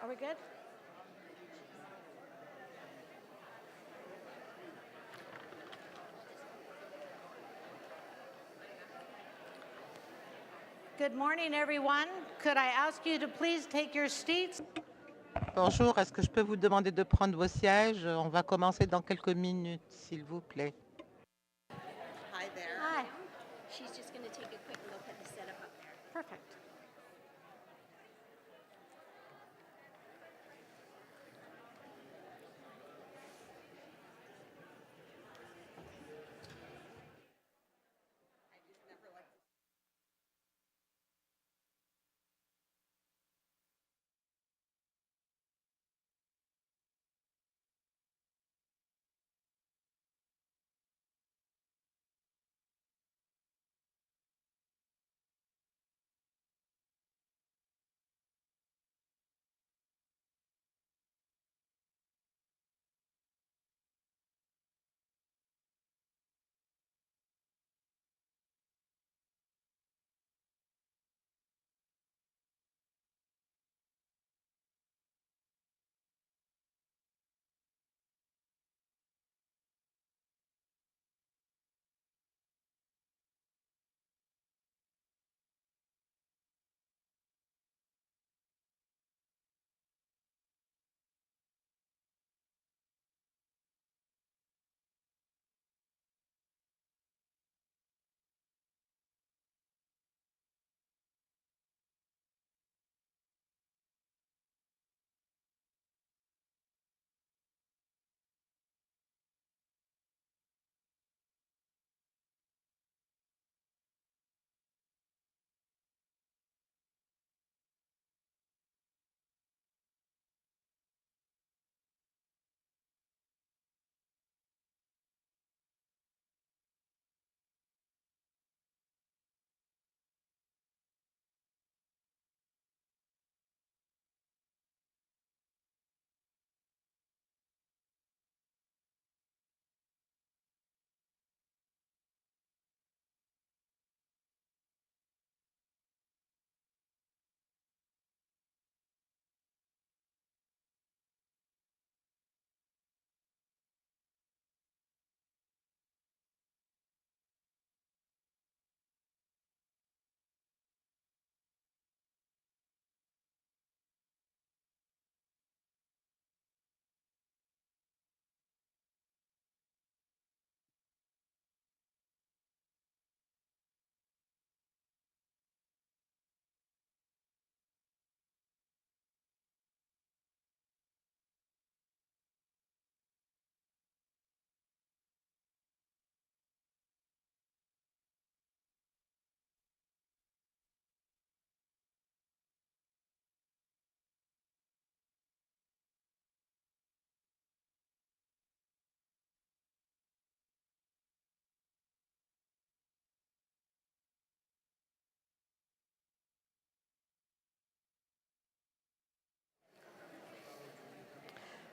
Are we good? Good morning, everyone. Could I ask you to please take your seats? Bonjour, est-ce que je peux vous demander de prendre vos sièges? On va commencer dans quelques minutes, s'il vous plaît. Hi there. Hi. She's just going to take a quick look at the setup up there. Perfect.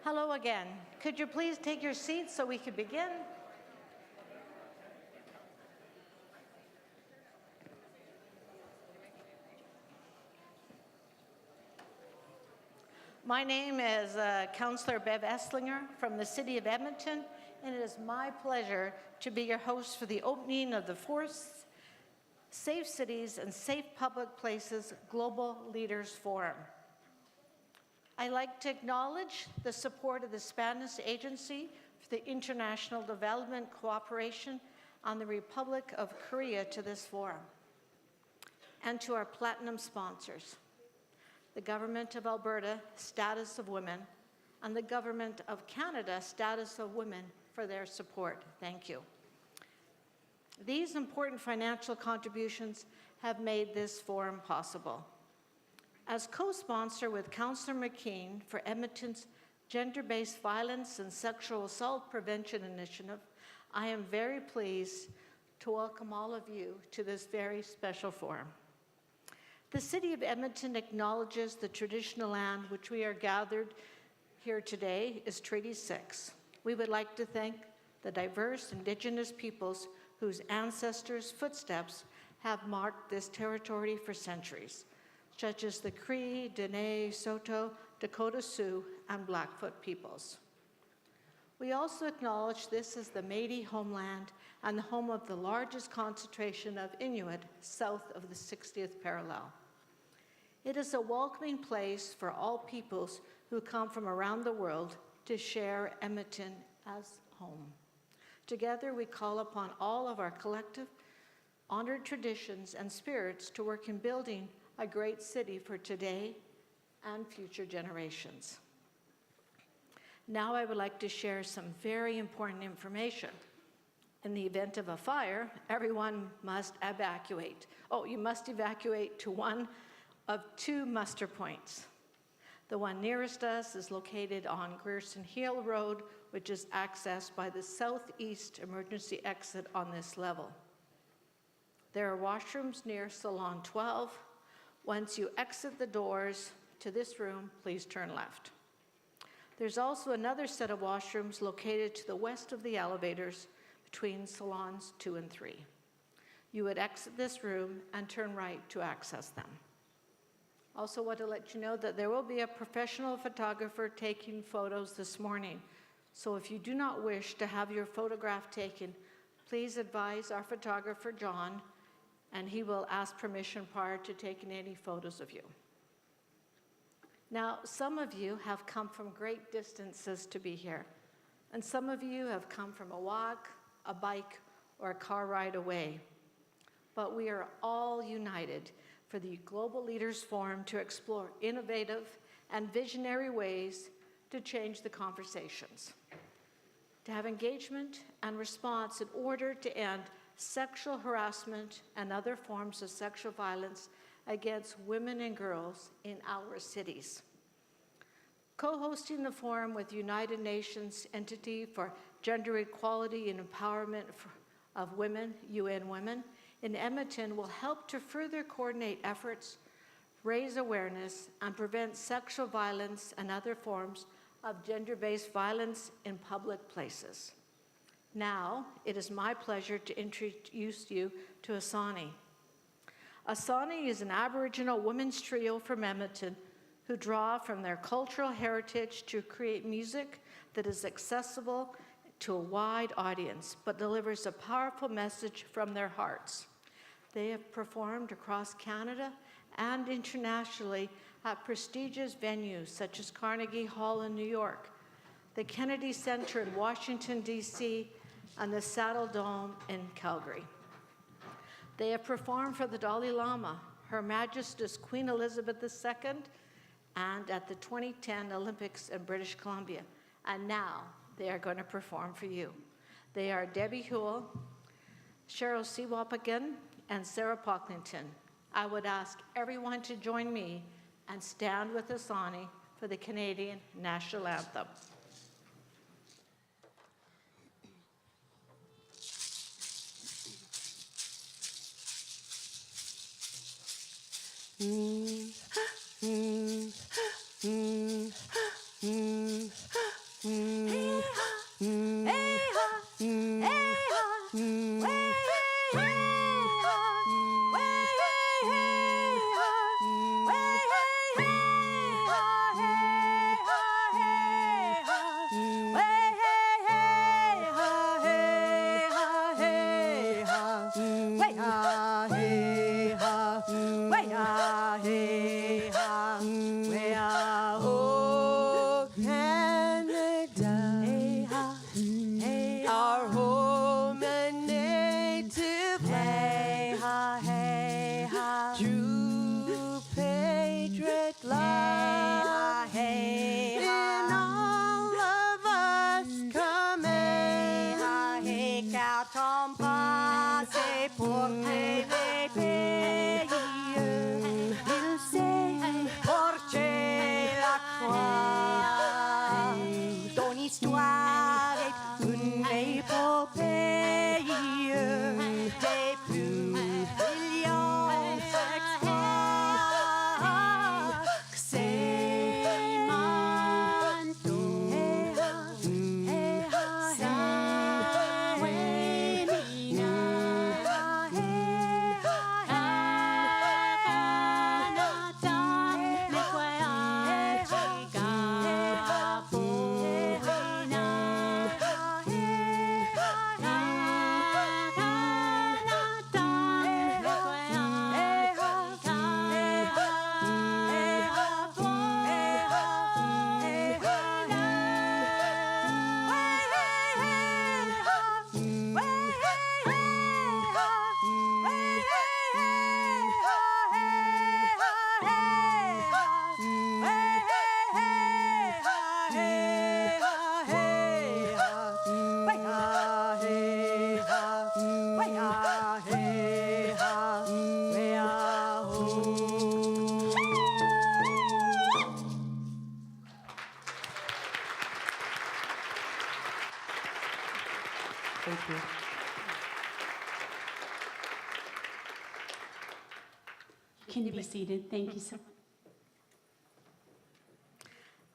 Hello again. Could you please take your seats so we can begin? My name is Councillor Bev Esslinger from the City of Edmonton, and it is my pleasure to be your host for the opening of the 4th Safe Cities and Safe Public Places Global Leaders Forum. I'd like to acknowledge the support of the Spanish Agency for the International Development Cooperation on the Republic of Korea to this forum, and to our platinum sponsors, the Government of Alberta, Status of Women, and the Government of Canada, Status of Women, for their support. Thank you. These important financial contributions have made this forum possible. As co-sponsor with Councillor McKean for Edmonton's Gender-Based Violence and Sexual Assault Prevention Initiative, I am very pleased to welcome all of you to this very special forum. The City of Edmonton acknowledges the traditional land which we are gathered here today is Treaty 6. We would like to thank the diverse Indigenous peoples whose ancestors' footsteps have marked this territory for centuries, such as the Cree, Dene, Saulteaux, Dakota Sioux, and Blackfoot peoples. We also acknowledge this as the Métis homeland and the home of the largest concentration of Inuit south of the 60th parallel. It is a welcoming place for all peoples who come from around the world to share Edmonton as home. Together, we call upon all of our collective, honored traditions and spirits to work in building a great city for today and future generations. Now I would like to share some very important information. In the event of a fire, everyone must evacuate. Oh, you must evacuate to one of two muster points. The one nearest us is located on Grierson Hill Road, which is accessed by the southeast emergency exit on this level. There are washrooms near Salon 12. Once you exit the doors to this room, please turn left. There's also another set of washrooms located to the west of the elevators between salons 2 and 3. You would exit this room and turn right to access them. Also want to let you know that there will be a professional photographer taking photos this morning. So if you do not wish to have your photograph taken, please advise our photographer, John, and he will ask permission prior to taking any photos of you. Now, some of you have come from great distances to be here, and some of you have come from a walk, a bike, or a car ride away. But we are all united for the Global Leaders Forum to explore innovative and visionary ways to change the conversations, to have engagement and response in order to end sexual harassment and other forms of sexual violence against women and girls in our cities. Co-hosting the forum with United Nations Entity for Gender Equality and Empowerment of Women, UN Women, in Edmonton will help to further coordinate efforts, raise awareness, and prevent sexual violence and other forms of gender-based violence in public places. Now, it is my pleasure to introduce you to Asani. Asani is an Aboriginal women's trio from Edmonton who draw from their cultural heritage to create music that is accessible to a wide audience, but delivers a powerful message from their hearts. They have performed across Canada and internationally at prestigious venues such as Carnegie Hall in New York, the Kennedy Center in Washington, D.C., and the Saddle Dome in Calgary. They have performed for the Dalai Lama, Her Majesty Queen Elizabeth II, and at the 2010 Olympics in British Columbia. And now they are going to perform for you. They are Debbie Huell, Cheryl Sewapagan, and Sarah Pocklington. I would ask everyone to join me and stand with Asani for the Canadian National Anthem. pour rêver pays. Il sait can be seated. Thank you so much.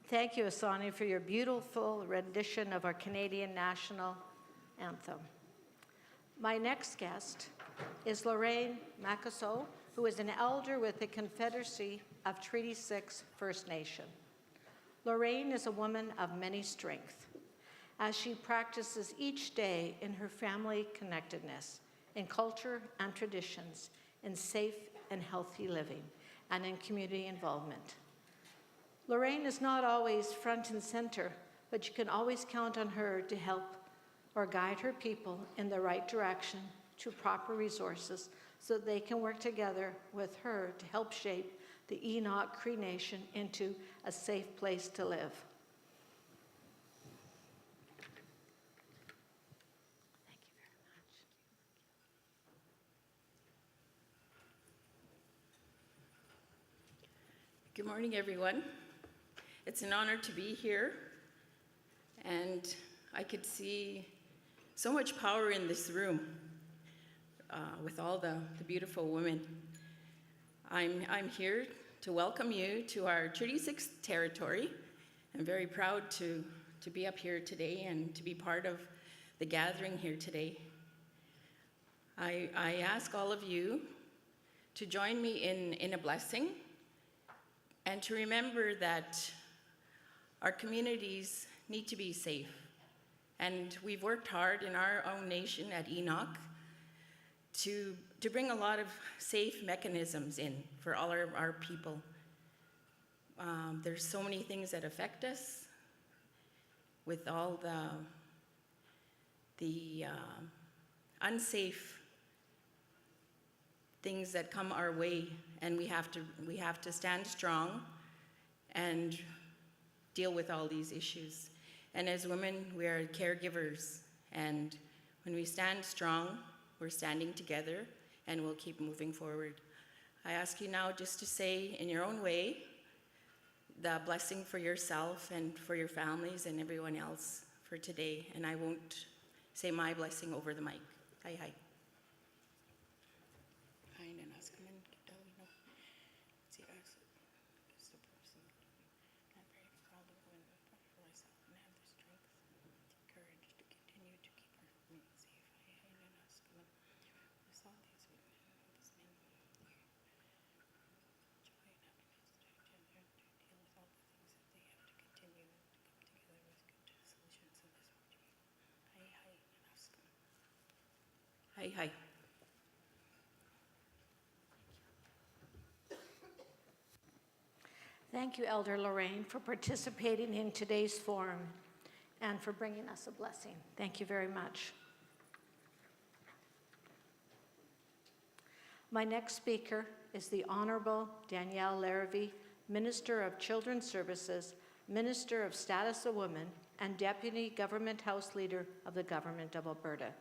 Thank you, Asani, for your beautiful rendition of our Canadian national anthem. My next guest is Lorraine Macasso, who is an elder with the Confederacy of Treaty 6 First Nation. Lorraine is a woman of many strengths, as she practices each day in her family connectedness, in culture and traditions, in safe and healthy living, and in community involvement. Lorraine is not always front and center, but you can always count on her to help or guide her people in the right direction to proper resources so that they can work together with her to help shape the Enoch Cree Nation into a safe place to live. Thank you very much. Good morning, everyone. It's an honor to be here, and I could see so much power in this room with all the beautiful women. I'm here to welcome you to our Treaty 6 territory. I'm very proud to be up here today and to be part of the gathering here today. I ask all of you to join me in a blessing and to remember that our communities need to be safe. And we've worked hard in our own nation at Enoch to bring a lot of safe mechanisms in for all our people. There's so many things that affect us with all the unsafe things that come our way, and we have to stand strong and deal with all these issues. And as women, we are caregivers, and when we stand strong, we're standing together, and we'll keep moving forward. I ask you now just to say in your own way the blessing for yourself and for your families and everyone else for today, and I won't say my blessing over the mic. Hi, hi. Hi, hi. Thank you, Elder Lorraine, for participating in today's forum and for bringing us a blessing. Thank you very much. My next speaker is the Honorable Danielle Larrivee, Minister of Children's Services, Minister of Status of Women, and Deputy Government House Leader of the Government of Alberta.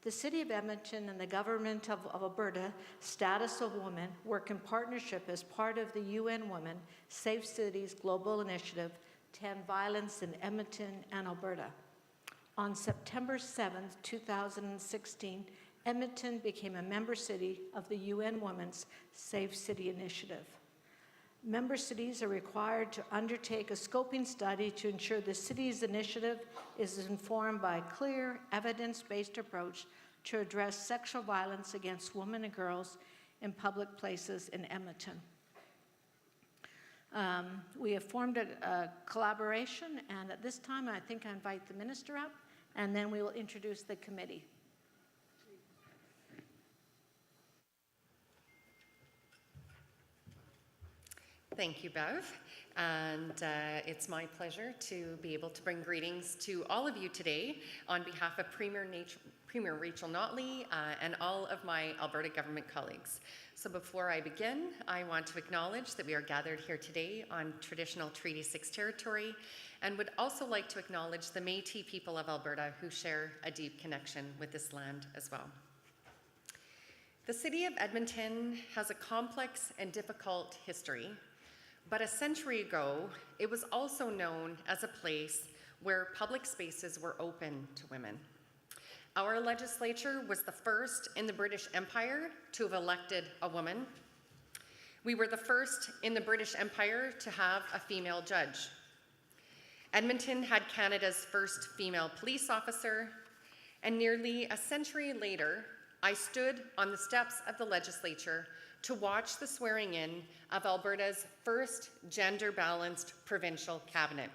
The City of Edmonton and the Government of Alberta Status of Women work in partnership as part of the UN Women Safe Cities Global Initiative to End Violence in Edmonton and Alberta. On September 7, 2016, Edmonton became a member city of the UN Women's Safe City Initiative. Member cities are required to undertake a scoping study to ensure the city's initiative is informed by a clear, evidence-based approach to address sexual violence against women and girls in public places in Edmonton. We have formed a collaboration, and at this time, I think I invite the minister up, and then we will introduce the committee. Thank you, Bev, and it's my pleasure to be able to bring greetings to all of you today on behalf of Premier Rachel Notley and all of my Alberta government colleagues. So before I begin, I want to acknowledge that we are gathered here today on traditional Treaty 6 territory, and would also like to acknowledge the Métis people of Alberta who share a deep connection with this land as well. The City of Edmonton has a complex and difficult history. But a century ago, it was also known as a place where public spaces were open to women. Our legislature was the first in the British Empire to have elected a woman. We were the first in the British Empire to have a female judge. Edmonton had Canada's first female police officer, and nearly a century later, I stood on the steps of the legislature to watch the swearing in of Alberta's first gender-balanced provincial cabinet.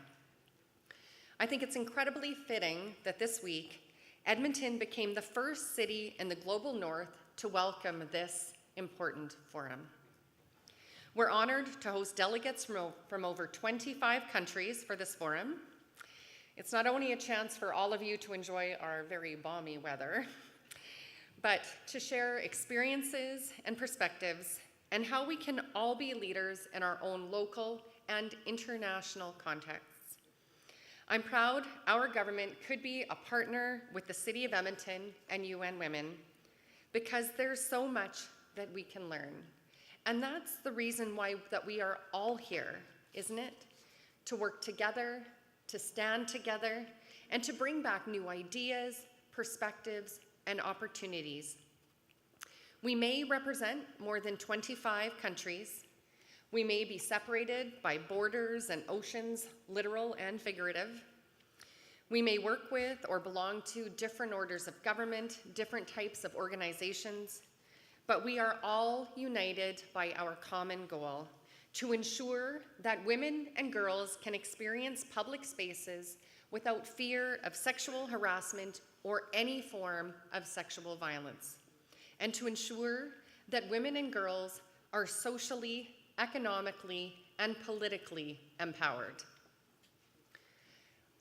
I think it's incredibly fitting that this week, Edmonton became the first city in the global north to welcome this important forum. We're honored to host delegates from over 25 countries for this forum. It's not only a chance for all of you to enjoy our very balmy weather, but to share experiences and perspectives and how we can all be leaders in our own local and international contexts. I'm proud our government could be a partner with the City of Edmonton and UN Women because there's so much that we can learn. And that's the reason why that we are all here, isn't it? To work together, to stand together, and to bring back new ideas, perspectives, and opportunities. We may represent more than 25 countries. We may be separated by borders and oceans, literal and figurative. We may work with or belong to different orders of government, different types of organizations, but we are all united by our common goal to ensure that women and girls can experience public spaces without fear of sexual harassment or any form of sexual violence, and to ensure that women and girls are socially, economically, and politically empowered.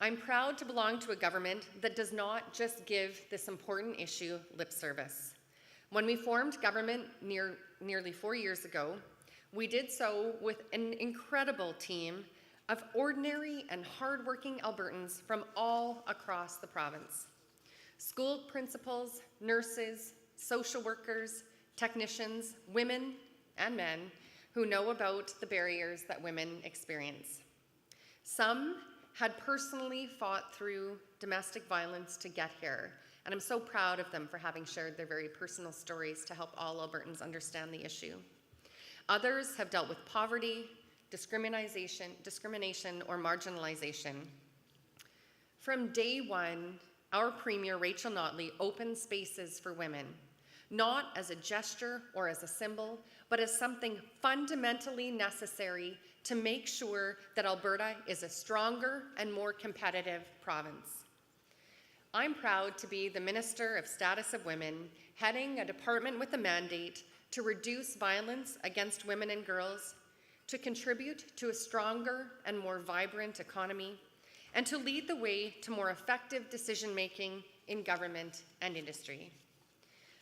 I'm proud to belong to a government that does not just give this important issue lip service. When we formed government nearly 4 years ago, we did so with an incredible team of ordinary and hardworking Albertans from all across the province. School principals, nurses, social workers, technicians, women and men who know about the barriers that women experience. Some had personally fought through domestic violence to get here, and I'm so proud of them for having shared their very personal stories to help all Albertans understand the issue. Others have dealt with poverty, discrimination, or marginalization. From day one, our Premier, Rachel Notley, opened spaces for women, not as a gesture or as a symbol, but as something fundamentally necessary to make sure that Alberta is a stronger and more competitive province. I'm proud to be the Minister of Status of Women, heading a department with a mandate to reduce violence against women and girls, to contribute to a stronger and more vibrant economy, and to lead the way to more effective decision-making in government and industry.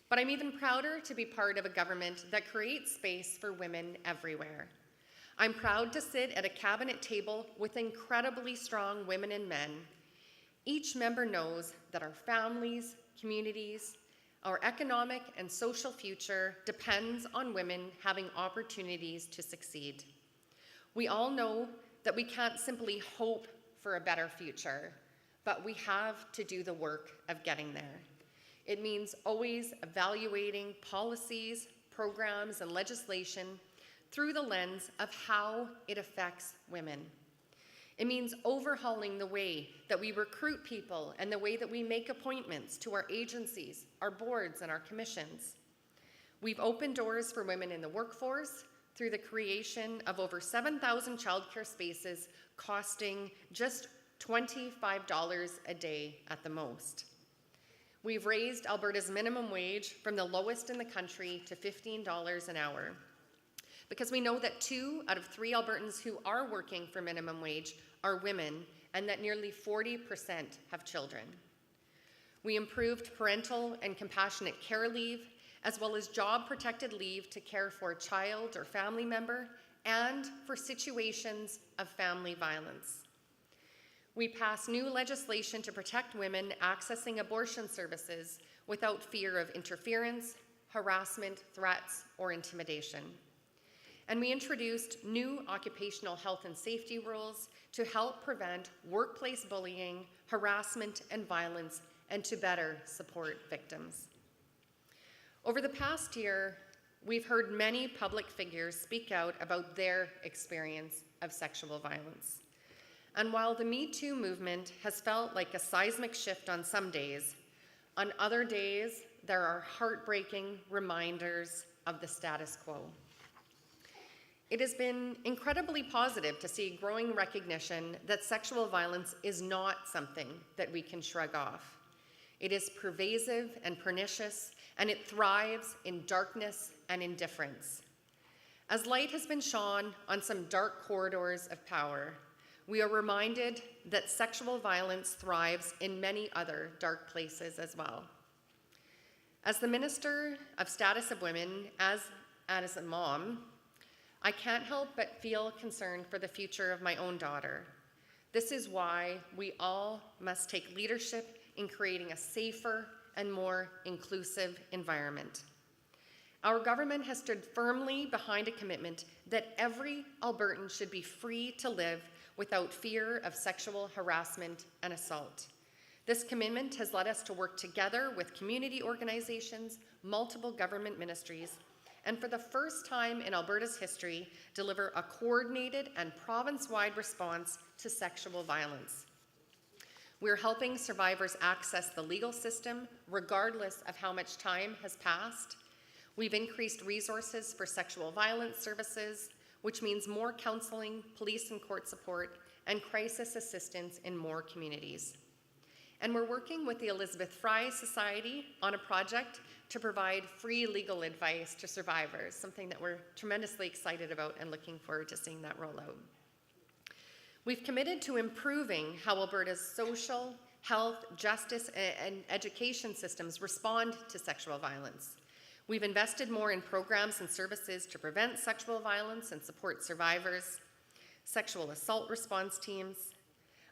But I'm even prouder to be part of a government that creates space for women everywhere. I'm proud to sit at a cabinet table with incredibly strong women and men. Each member knows that our families, communities, our economic and social future depends on women having opportunities to succeed. We all know that we can't simply hope for a better future, but we have to do the work of getting there. It means always evaluating policies, programs, and legislation through the lens of how it affects women. It means overhauling the way that we recruit people and the way that we make appointments to our agencies, our boards, and our commissions. We've opened doors for women in the workforce through the creation of over 7,000 childcare spaces costing just $25 a day at the most. We've raised Alberta's minimum wage from the lowest in the country to $15 an hour, because we know that 2 out of 3 Albertans who are working for minimum wage are women, and that nearly 40% have children. We improved parental and compassionate care leave, as well as job-protected leave to care for a child or family member, and for situations of family violence. We passed new legislation to protect women accessing abortion services without fear of interference, harassment, threats, or intimidation. And we introduced new occupational health and safety rules to help prevent workplace bullying, harassment, and violence, and to better support victims. Over the past year, we've heard many public figures speak out about their experience of sexual violence. And while the Me Too movement has felt like a seismic shift on some days, on other days, there are heartbreaking reminders of the status quo. It has been incredibly positive to see growing recognition that sexual violence is not something that we can shrug off. It is pervasive and pernicious, and it thrives in darkness and indifference. As light has been shone on some dark corridors of power, we are reminded that sexual violence thrives in many other dark places as well. As the Minister of Status of Women, as a mom, I can't help but feel concerned for the future of my own daughter. This is why we all must take leadership in creating a safer and more inclusive environment. Our government has stood firmly behind a commitment that every Albertan should be free to live without fear of sexual harassment and assault. This commitment has led us to work together with community organizations, multiple government ministries, and for the first time in Alberta's history, deliver a coordinated and province-wide response to sexual violence. We're helping survivors access the legal system regardless of how much time has passed. We've increased resources for sexual violence services, which means more counseling, police and court support, and crisis assistance in more communities. And we're working with the Elizabeth Fry Society on a project to provide free legal advice to survivors, something that we're tremendously excited about and looking forward to seeing that roll out. We've committed to improving how Alberta's social, health, justice, and education systems respond to sexual violence. We've invested more in programs and services to prevent sexual violence and support survivors, sexual assault response teams,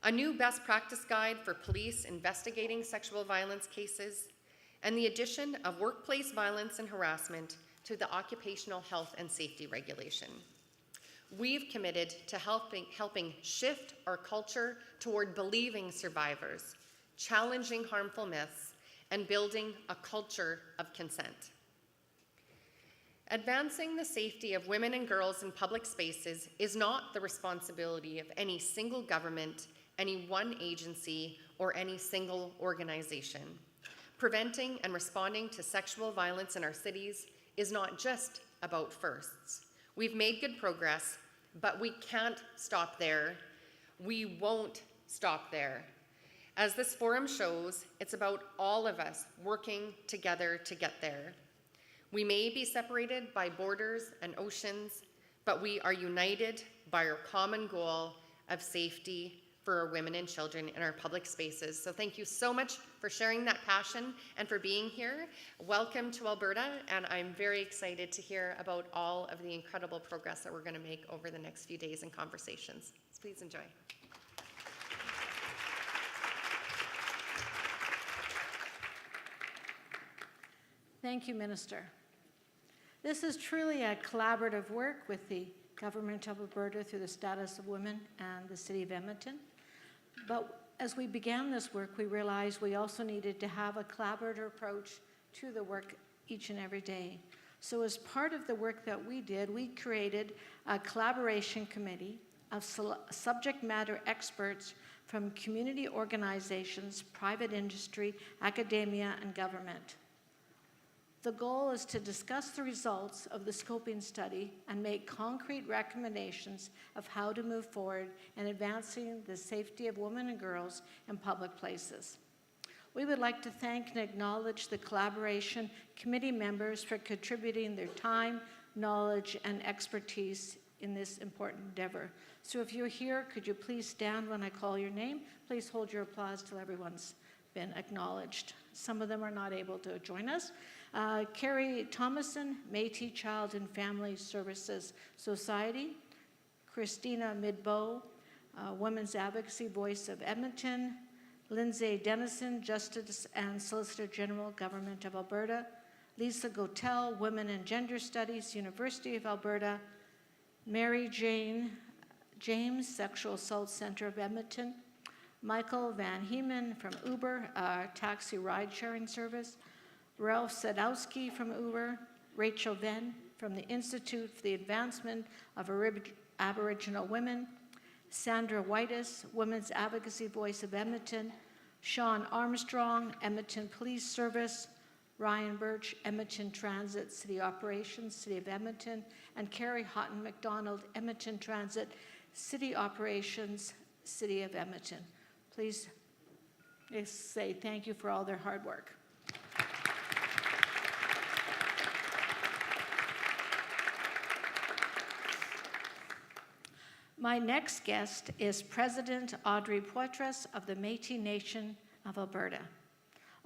a new best practice guide for police investigating sexual violence cases, and the addition of workplace violence and harassment to the occupational health and safety regulation. We've committed to helping shift our culture toward believing survivors, challenging harmful myths, and building a culture of consent. Advancing the safety of women and girls in public spaces is not the responsibility of any single government, any one agency, or any single organization. Preventing and responding to sexual violence in our cities is not just about firsts. We've made good progress, but we can't stop there. We won't stop there. As this forum shows, it's about all of us working together to get there. We may be separated by borders and oceans, but we are united by our common goal of safety for our women and children in our public spaces. So thank you so much for sharing that passion and for being here. Welcome to Alberta, and I'm very excited to hear about all of the incredible progress that we're going to make over the next few days and conversations. So please enjoy. Thank you, Minister. This is truly a collaborative work with the Government of Alberta through the Status of Women and the City of Edmonton. But as we began this work, we realized we also needed to have a collaborative approach to the work each and every day. So as part of the work that we did, we created a collaboration committee of subject matter experts from community organizations, private industry, academia, and government. The goal is to discuss the results of the scoping study and make concrete recommendations of how to move forward in advancing the safety of women and girls in public places. We would like to thank and acknowledge the collaboration committee members for contributing their time, knowledge, and expertise in this important endeavor. So if you're here, could you please stand when I call your name? Please hold your applause till everyone's been acknowledged. Some of them are not able to join us. Carrie Thomason, Métis Child and Family Services Society. Christina Midbow, Women's Advocacy Voice of Edmonton. Lindsay Dennison, Justice and Solicitor General, Government of Alberta. Lisa Gotel, Women and Gender Studies, University of Alberta. Mary Jane James, Sexual Assault Center of Edmonton. Michael Van Heeman from Uber, taxi ride-sharing service. Ralph Sadowski from Uber. Rachel Venn from the Institute for the Advancement of Aboriginal Women, Sandra Whitus, Women's Advocacy Voice of Edmonton, Sean Armstrong, Edmonton Police Service, Ryan Birch, Edmonton Transit, City Operations, City of Edmonton, and Carrie Houghton McDonald, Edmonton Transit, City Operations, City of Edmonton. Please say thank you for all their hard work. My next guest is President Audrey Poitras of the Métis Nation of Alberta.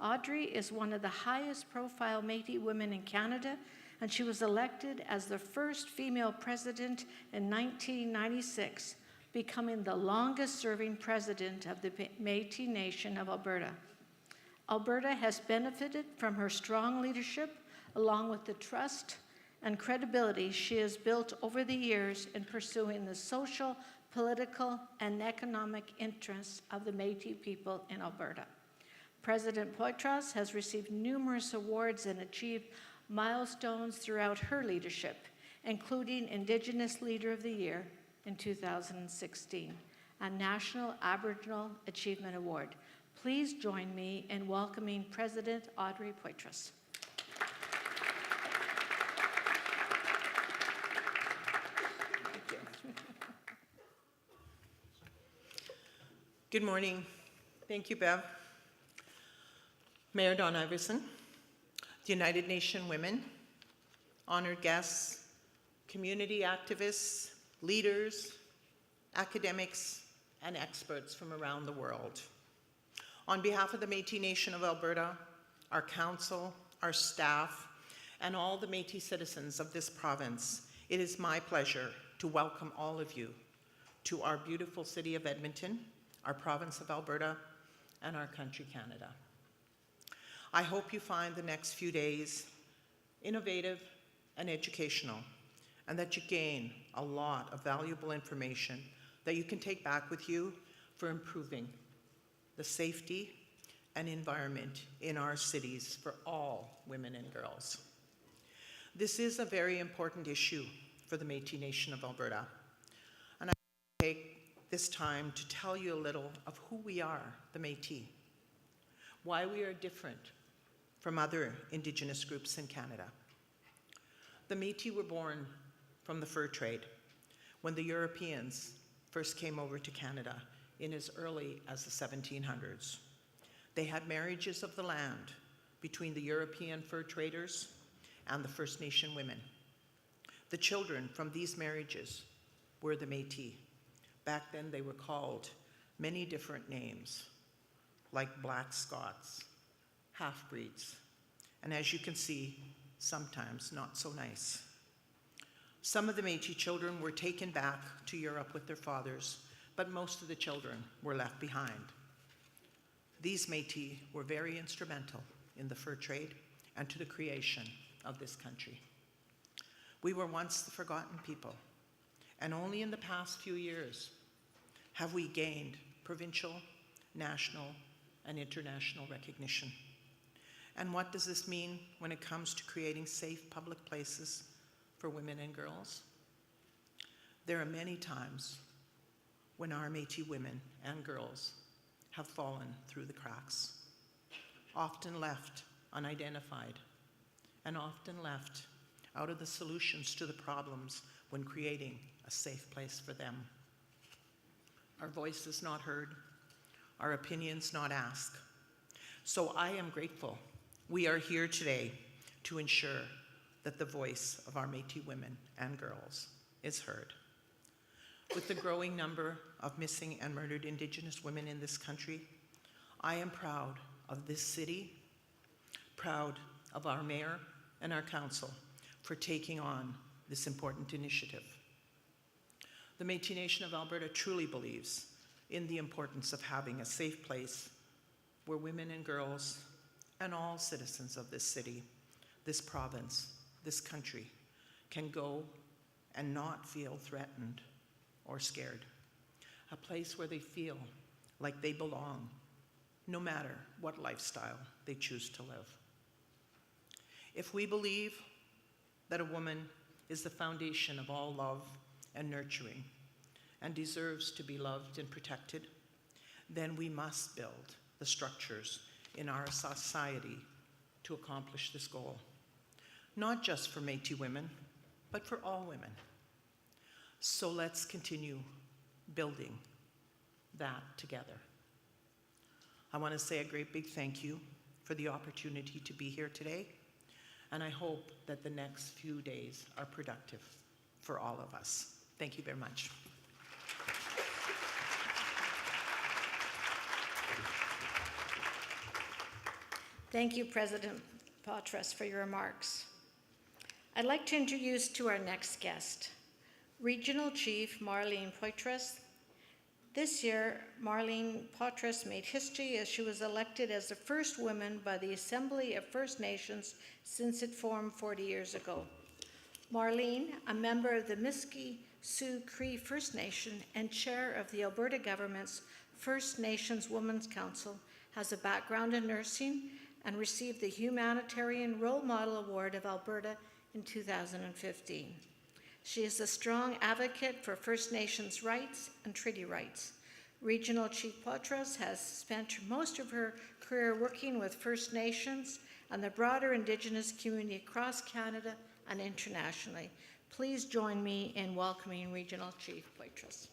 Audrey is one of the highest profile Métis women in Canada, and she was elected as the first female president in 1996, becoming the longest serving president of the Métis Nation of Alberta. Alberta has benefited from her strong leadership, along with the trust and credibility she has built over the years in pursuing the social, political, and economic interests of the Métis people in Alberta. President Poitras has received numerous awards and achieved milestones throughout her leadership, including Indigenous Leader of the Year in 2016, a National Aboriginal Achievement Award. Please join me in welcoming President Audrey Poitras. Good morning. Thank you, Bev. Mayor Dawn Iverson, the United Nations Women, honored guests, community activists, leaders, academics, and experts from around the world. On behalf of the Métis Nation of Alberta, our council, our staff, and all the Métis citizens of this province, it is my pleasure to welcome all of you to our beautiful city of Edmonton, our province of Alberta, and our country, Canada. I hope you find the next few days innovative and educational, and that you gain a lot of valuable information that you can take back with you for improving the safety and environment in our cities for all women and girls. This is a very important issue for the Métis Nation of Alberta, and I take this time to tell you a little of who we are, the Métis, why we are different from other Indigenous groups in Canada. The Métis were born from the fur trade when the Europeans first came over to Canada in as early as the 1700s. They had marriages of the land between the European fur traders and the First Nation women. The children from these marriages were the Métis. Back then they were called many different names, like Black Scots, half-breeds, and as you can see, sometimes not so nice. Some of the Métis children were taken back to Europe with their fathers, but most of the children were left behind. These Métis were very instrumental in the fur trade and to the creation of this country. We were once the forgotten people, and only in the past few years have we gained provincial, national, and international recognition. And what does this mean when it comes to creating safe public places for women and girls? There are many times when our Métis women and girls have fallen through the cracks, often left unidentified, and often left out of the solutions to the problems when creating a safe place for them. Our voices not heard, our opinions not asked. So I am grateful we are here today to ensure that the voice of our Métis women and girls is heard. With the growing number of missing and murdered Indigenous women in this country, I am proud of this city, proud of our mayor and our council for taking on this important initiative. The Métis Nation of Alberta truly believes in the importance of having a safe place where women and girls and all citizens of this city, this province, this country can go and not feel threatened or scared. A place where they feel like they belong, no matter what lifestyle they choose to live. If we believe that a woman is the foundation of all love and nurturing and deserves to be loved and protected, then we must build the structures in our society to accomplish this goal, not just for Métis women, but for all women. So let's continue building that together. I want to say a great big thank you for the opportunity to be here today, and I hope that the next few days are productive for all of us. Thank you very much. Thank you, President Patras, for your remarks. I'd like to introduce to our next guest, Regional Chief Marlene Poitras. This year, Marlene Poitras made history as she was elected as the first woman by the Assembly of First Nations since it formed 40 years ago. Marlene, a member of the Miski Sioux Cree First Nation and chair of the Alberta government's First Nations Women's Council, has a background in nursing and received the Humanitarian Role Model Award of Alberta in 2015. She is a strong advocate for First Nations rights and treaty rights. Regional Chief Poitras has spent most of her career working with First Nations and the broader Indigenous community across Canada and internationally. Please join me in welcoming Regional Chief Poitras.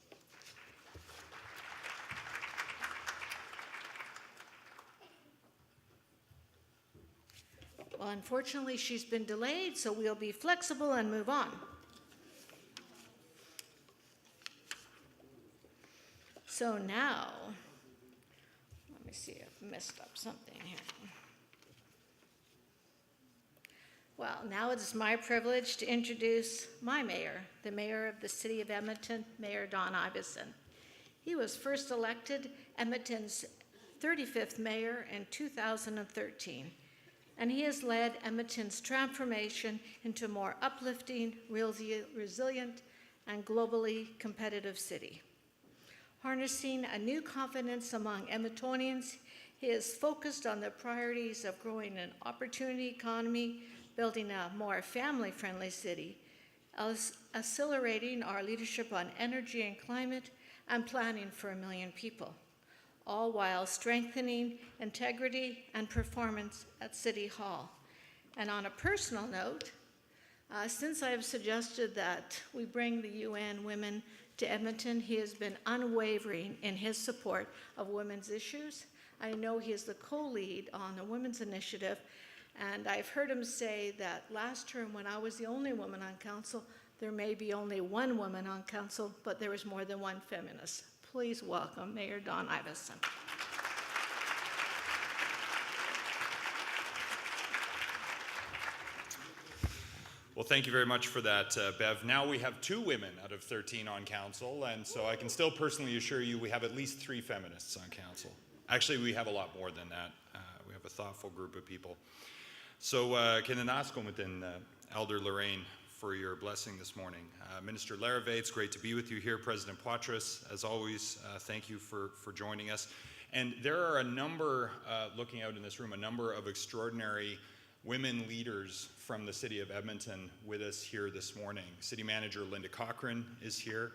Well, unfortunately, she's been delayed, so we'll be flexible and move on. So now, let me see, I've messed up something here. Well, now it is my privilege to introduce my mayor, the mayor of the city of Edmonton, Mayor Don Iveson. He was first elected Edmonton's 35th mayor in 2013, and he has led Edmonton's transformation into a more uplifting, resilient, and globally competitive city. Harnessing a new confidence among Edmontonians, he is focused on the priorities of growing an opportunity economy, building a more family-friendly city, accelerating our leadership on energy and climate, and planning for 1 million people, all while strengthening integrity and performance at City Hall. And on a personal note, since I have suggested that we bring the UN Women to Edmonton, he has been unwavering in his support of women's issues. I know he is the co-lead on the Women's Initiative, and I've heard him say that last term when I was the only woman on council, there may be only one woman on council, but there was more than one feminist. Please welcome Mayor Don Iveson. Well, thank you very much for that, Bev. Now we have 2 women out of 13 on council, and so I can still personally assure you we have at least 3 feminists on council. Actually, we have a lot more than that. We have a thoughtful group of people. So, kinanasko mitin, Elder Lorraine, for your blessing this morning. Minister Larrivee, it's great to be with you here. President Poitras, as always, thank you for joining us. And there are a number, looking out in this room, a number of extraordinary women leaders from the city of Edmonton with us here this morning. City Manager Linda Cochran is here.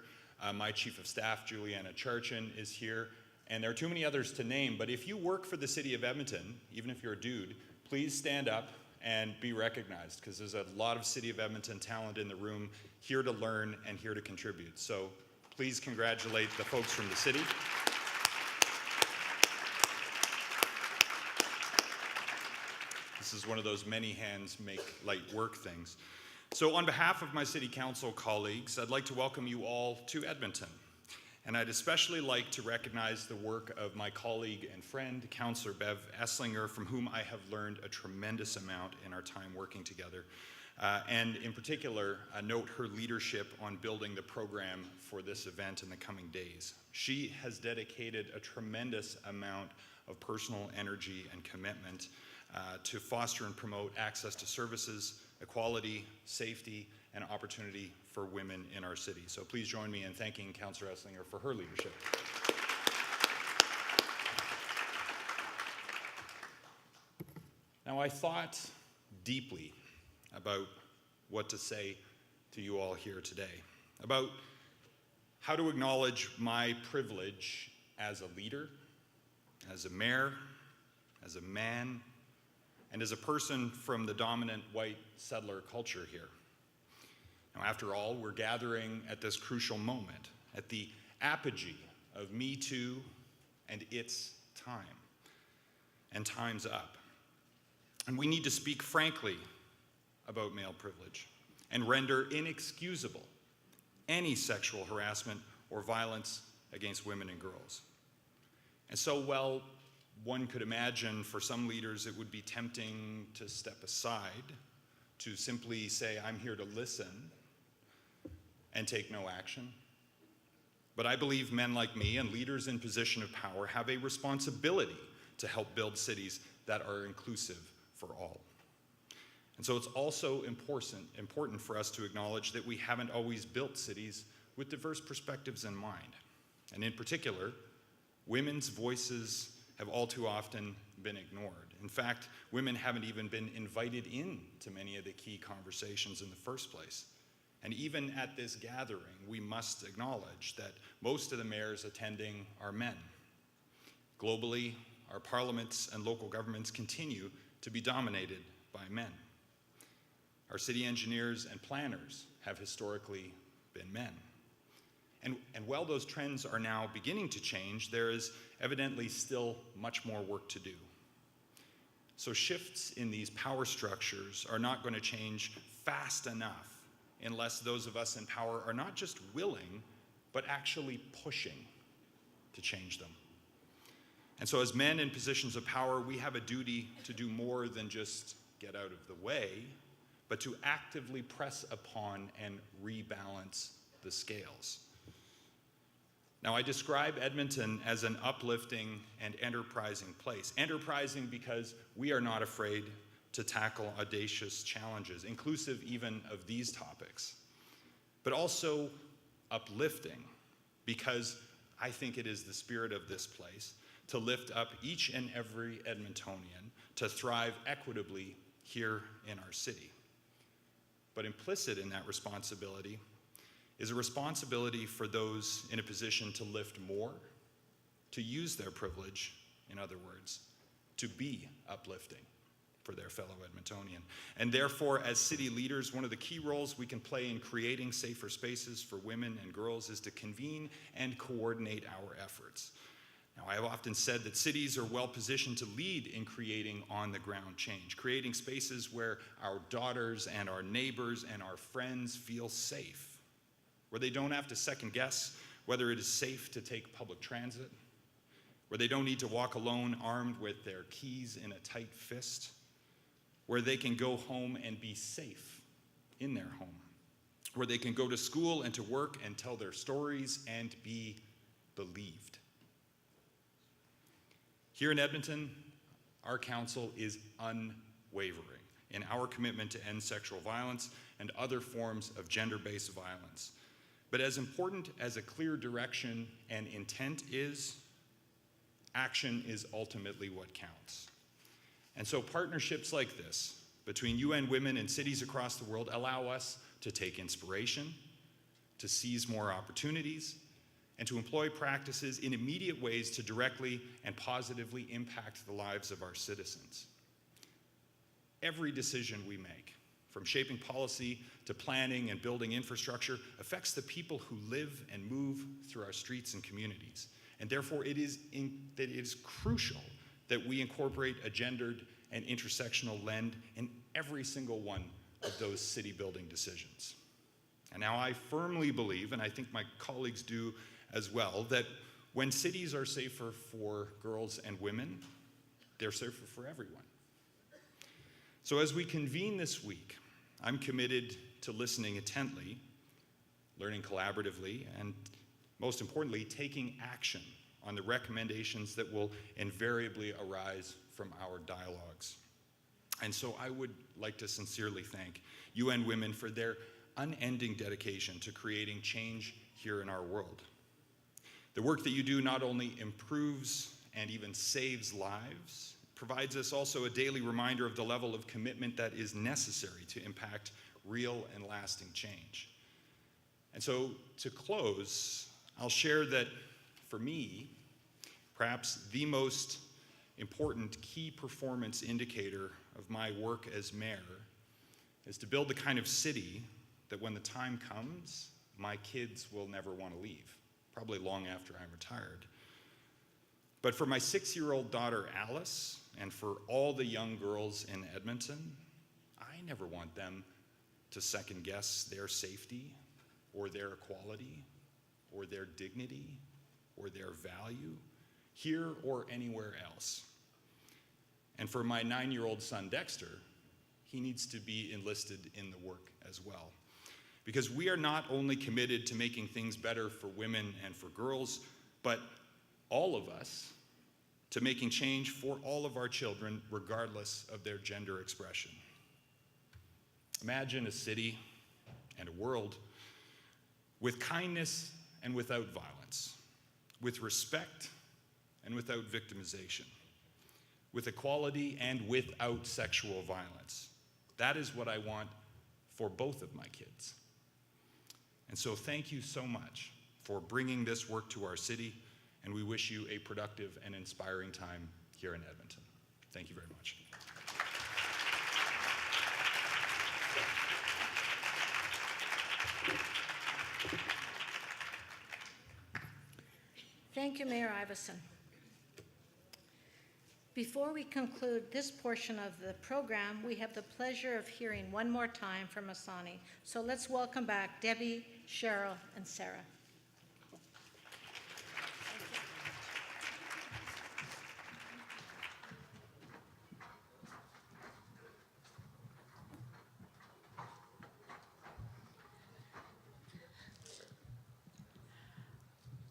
My Chief of Staff, Juliana Charchin, is here. And there are too many others to name, but if you work for the city of Edmonton, even if you're a dude, please stand up and be recognized, because there's a lot of City of Edmonton talent in the room here to learn and here to contribute. So please congratulate the folks from the city. This is one of those many hands make light work things. So on behalf of my city council colleagues, I'd like to welcome you all to Edmonton. And I'd especially like to recognize the work of my colleague and friend, Councillor Bev Esslinger, from whom I have learned a tremendous amount in our time working together. And in particular, note her leadership on building the program for this event in the coming days. She has dedicated a tremendous amount of personal energy and commitment to foster and promote access to services, equality, safety, and opportunity for women in our city. So please join me in thanking Councillor Esslinger for her leadership. Now, I thought deeply about what to say to you all here today, about how to acknowledge my privilege as a leader, as a mayor, as a man, and as a person from the dominant white settler culture here. Now, after all, we're gathering at this crucial moment, at the apogee of Me Too and its time, and time's up. And we need to speak frankly about male privilege and render inexcusable any sexual harassment or violence against women and girls. And so, while one could imagine for some leaders it would be tempting to step aside, to simply say, I'm here to listen and take no action. But I believe men like me and leaders in position of power have a responsibility to help build cities that are inclusive for all. And so it's also important for us to acknowledge that we haven't always built cities with diverse perspectives in mind. And in particular, women's voices have all too often been ignored. In fact, women haven't even been invited in to many of the key conversations in the first place. And even at this gathering, we must acknowledge that most of the mayors attending are men. Globally, our parliaments and local governments continue to be dominated by men. Our city engineers and planners have historically been men. And while those trends are now beginning to change, there is evidently still much more work to do. So shifts in these power structures are not going to change fast enough unless those of us in power are not just willing, but actually pushing to change them. And so as men in positions of power, we have a duty to do more than just get out of the way, but to actively press upon and rebalance the scales. Now, I describe Edmonton as an uplifting and enterprising place. Enterprising because we are not afraid to tackle audacious challenges, inclusive even of these topics. But also uplifting because I think it is the spirit of this place to lift up each and every Edmontonian to thrive equitably here in our city. But implicit in that responsibility is a responsibility for those in a position to lift more, to use their privilege, in other words, to be uplifting for their fellow Edmontonian. And therefore, as city leaders, one of the key roles we can play in creating safer spaces for women and girls is to convene and coordinate our efforts. Now, I have often said that cities are well positioned to lead in creating on-the-ground change, creating spaces where our daughters and our neighbors and our friends feel safe, where they don't have to second guess whether it is safe to take public transit, where they don't need to walk alone armed with their keys in a tight fist, where they can go home and be safe in their home, where they can go to school and to work and tell their stories and be believed. Here in Edmonton, our council is unwavering in our commitment to end sexual violence and other forms of gender-based violence. But as important as a clear direction and intent is, action is ultimately what counts. And so partnerships like this between UN Women and cities across the world allow us to take inspiration, to seize more opportunities, and to employ practices in immediate ways to directly and positively impact the lives of our citizens. Every decision we make, from shaping policy to planning and building infrastructure, affects the people who live and move through our streets and communities. And therefore, it is crucial that we incorporate a gendered and intersectional lens in every single one of those city building decisions. And now I firmly believe, and I think my colleagues do as well, that when cities are safer for girls and women, they're safer for everyone. So as we convene this week, I'm committed to listening intently, learning collaboratively, and most importantly, taking action on the recommendations that will invariably arise from our dialogues. And so I would like to sincerely thank UN Women for their unending dedication to creating change here in our world. The work that you do not only improves and even saves lives, provides us also a daily reminder of the level of commitment that is necessary to impact real and lasting change. And so to close, I'll share that for me, perhaps the most important key performance indicator of my work as mayor is to build the kind of city that when the time comes, my kids will never want to leave, probably long after I'm retired. But for my 6-year-old daughter, Alice, and for all the young girls in Edmonton, I never want them to second guess their safety or their equality or their dignity or their value here or anywhere else. And for my 9-year-old son, Dexter, he needs to be enlisted in the work as well. Because we are not only committed to making things better for women and for girls, but all of us to making change for all of our children, regardless of their gender expression. Imagine a city and a world with kindness and without violence, with respect and without victimization, with equality and without sexual violence. That is what I want for both of my kids. And so thank you so much for bringing this work to our city, and we wish you a productive and inspiring time here in Edmonton. Thank you very much. Thank you, Mayor Iveson. Before we conclude this portion of the program, we have the pleasure of hearing one more time from Masani. So let's welcome back Debbie, Cheryl, and Sarah.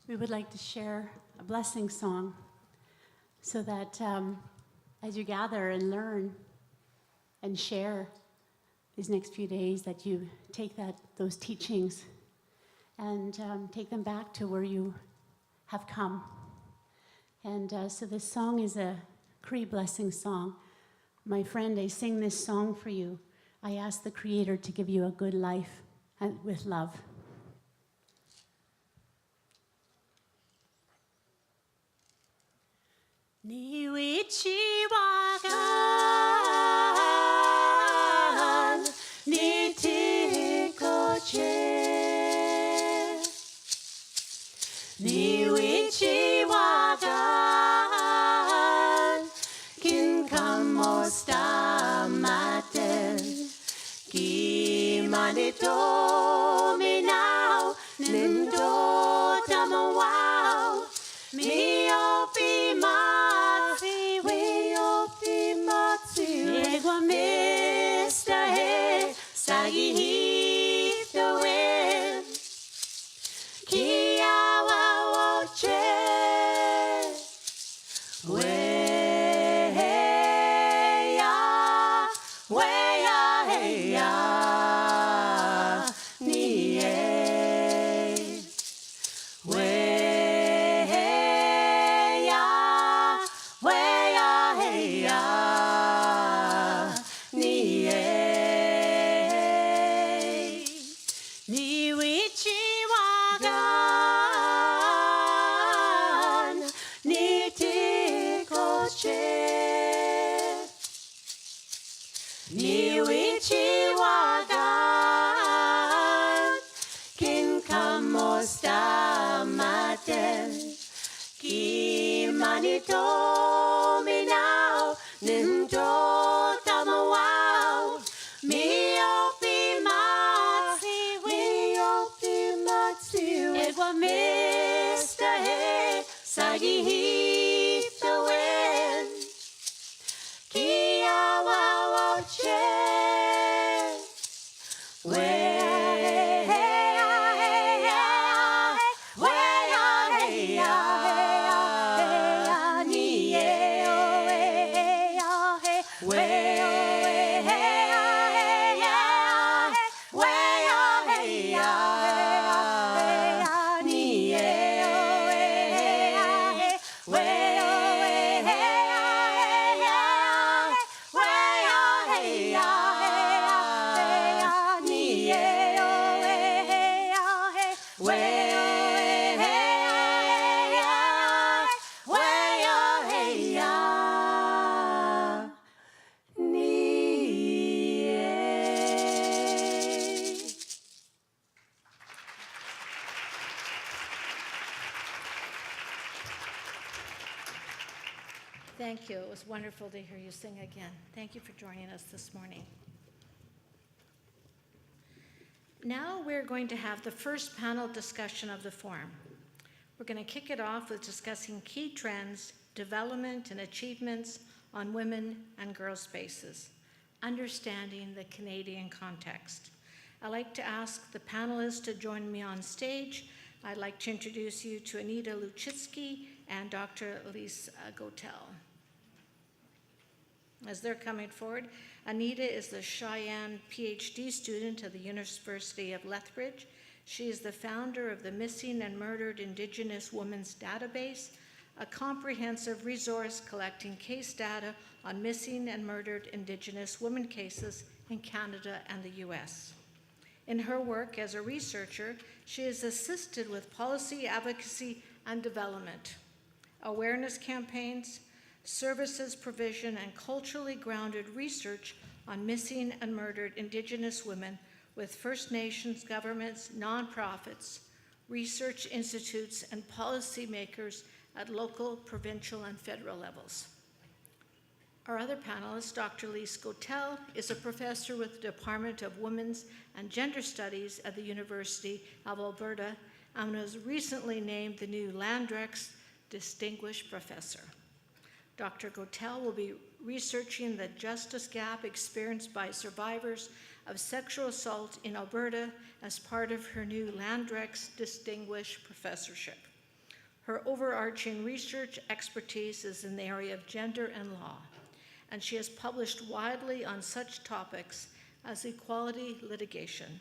We would like to share a blessing song so that as you gather and learn and share these next few days, that you take those teachings and take them back to where you have come. And so this song is a Cree blessing song. My friend, I sing this song for you. I ask the Creator to give you a good life and with love. Niwichiwagan, nitikoche. Niwichiwagan, kinkamostamaten. Kimanito minao, nindo tamawao. Egwa mista he, sagi heat the wind. Kia wawoche, weya, heya, niye, weya, heya. Niwichiwagan, nitikoche. Niwichiwagan, kinkamostamaten. Kimanito minao, nindo tamawao. Egwa mista he, sagi heat the wind. Kia wawoche, Way Thank you. It was wonderful to hear you sing again. Thank you for joining us this morning. Now we're going to have the first panel discussion of the forum. We're going to kick it off with discussing key trends, development, and achievements on women and girls' spaces, understanding the Canadian context. I'd like to ask the panelists to join me on stage. I'd like to introduce you to Anita Luchitsky and Dr. Elise Gotel. As they're coming forward, Anita is the Cheyenne PhD student at the University of Lethbridge. She is the founder of the Missing and Murdered Indigenous Women's Database, a comprehensive resource collecting case data on missing and murdered Indigenous women cases in Canada and the US. In her work as a researcher, she has assisted with policy advocacy and development, awareness campaigns, services provision, and culturally grounded research on missing and murdered Indigenous women with First Nations governments, nonprofits, research institutes, and policymakers at local, provincial, and federal levels. Our other panelist, Dr. Elise Gotel, is a professor with the Department of Women's and Gender Studies at the University of Alberta and was recently named the new Landrex Distinguished Professor. Dr. Gotel will be researching the justice gap experienced by survivors of sexual assault in Alberta as part of her new Landrex Distinguished Professorship. Her overarching research expertise is in the area of gender and law, and she has published widely on such topics as equality litigation,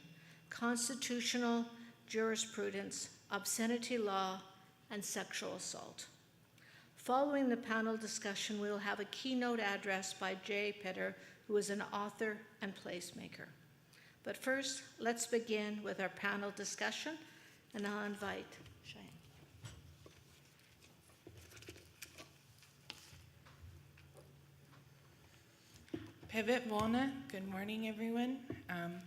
constitutional jurisprudence, obscenity law, and sexual assault. Following the panel discussion, we will have a keynote address by Jay Pitter, who is an author and placemaker. But first, let's begin with our panel discussion, and I'll invite Cheyenne. Pivot Volna, good morning everyone.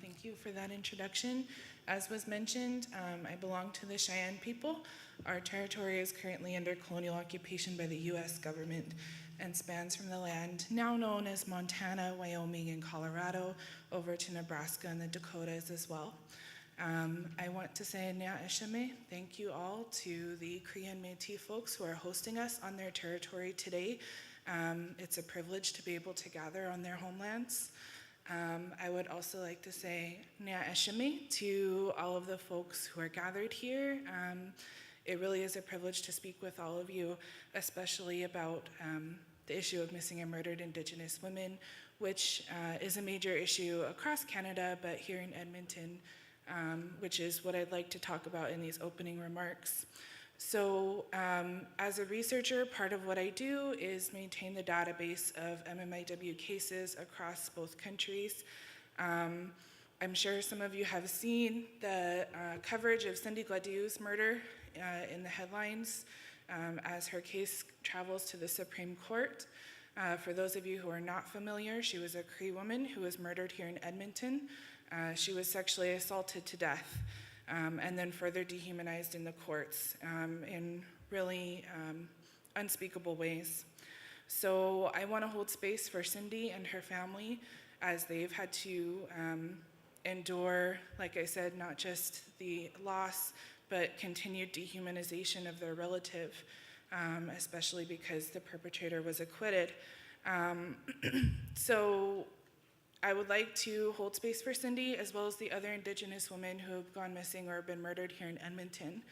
Thank you for that introduction. As was mentioned, I belong to the Cheyenne people. Our territory is currently under colonial occupation by the US government and spans from the land now known as Montana, Wyoming, and Colorado over to Nebraska and the Dakotas as well. I want to say Nia Eshime, thank you all to the Cree and Métis folks who are hosting us on their territory today. It's a privilege to be able to gather on their homelands. I would also like to say Nia Eshime to all of the folks who are gathered here. It really is a privilege to speak with all of you, especially about the issue of missing and murdered Indigenous women, which is a major issue across Canada, but here in Edmonton, which is what I'd like to talk about in these opening remarks. So as a researcher, part of what I do is maintain the database of MMIW cases across both countries. I'm sure some of you have seen the coverage of Cindy Gladio's murder in the headlines as her case travels to the Supreme Court. For those of you who are not familiar, she was a Cree woman who was murdered here in Edmonton. She was sexually assaulted to death and then further dehumanized in the courts in really unspeakable ways. So I want to hold space for Cindy and her family as they've had to endure, like I said, not just the loss, but continued dehumanization of their relative, especially because the perpetrator was acquitted. So I would like to hold space for Cindy as well as the other Indigenous women who have gone missing or been murdered here in Edmonton.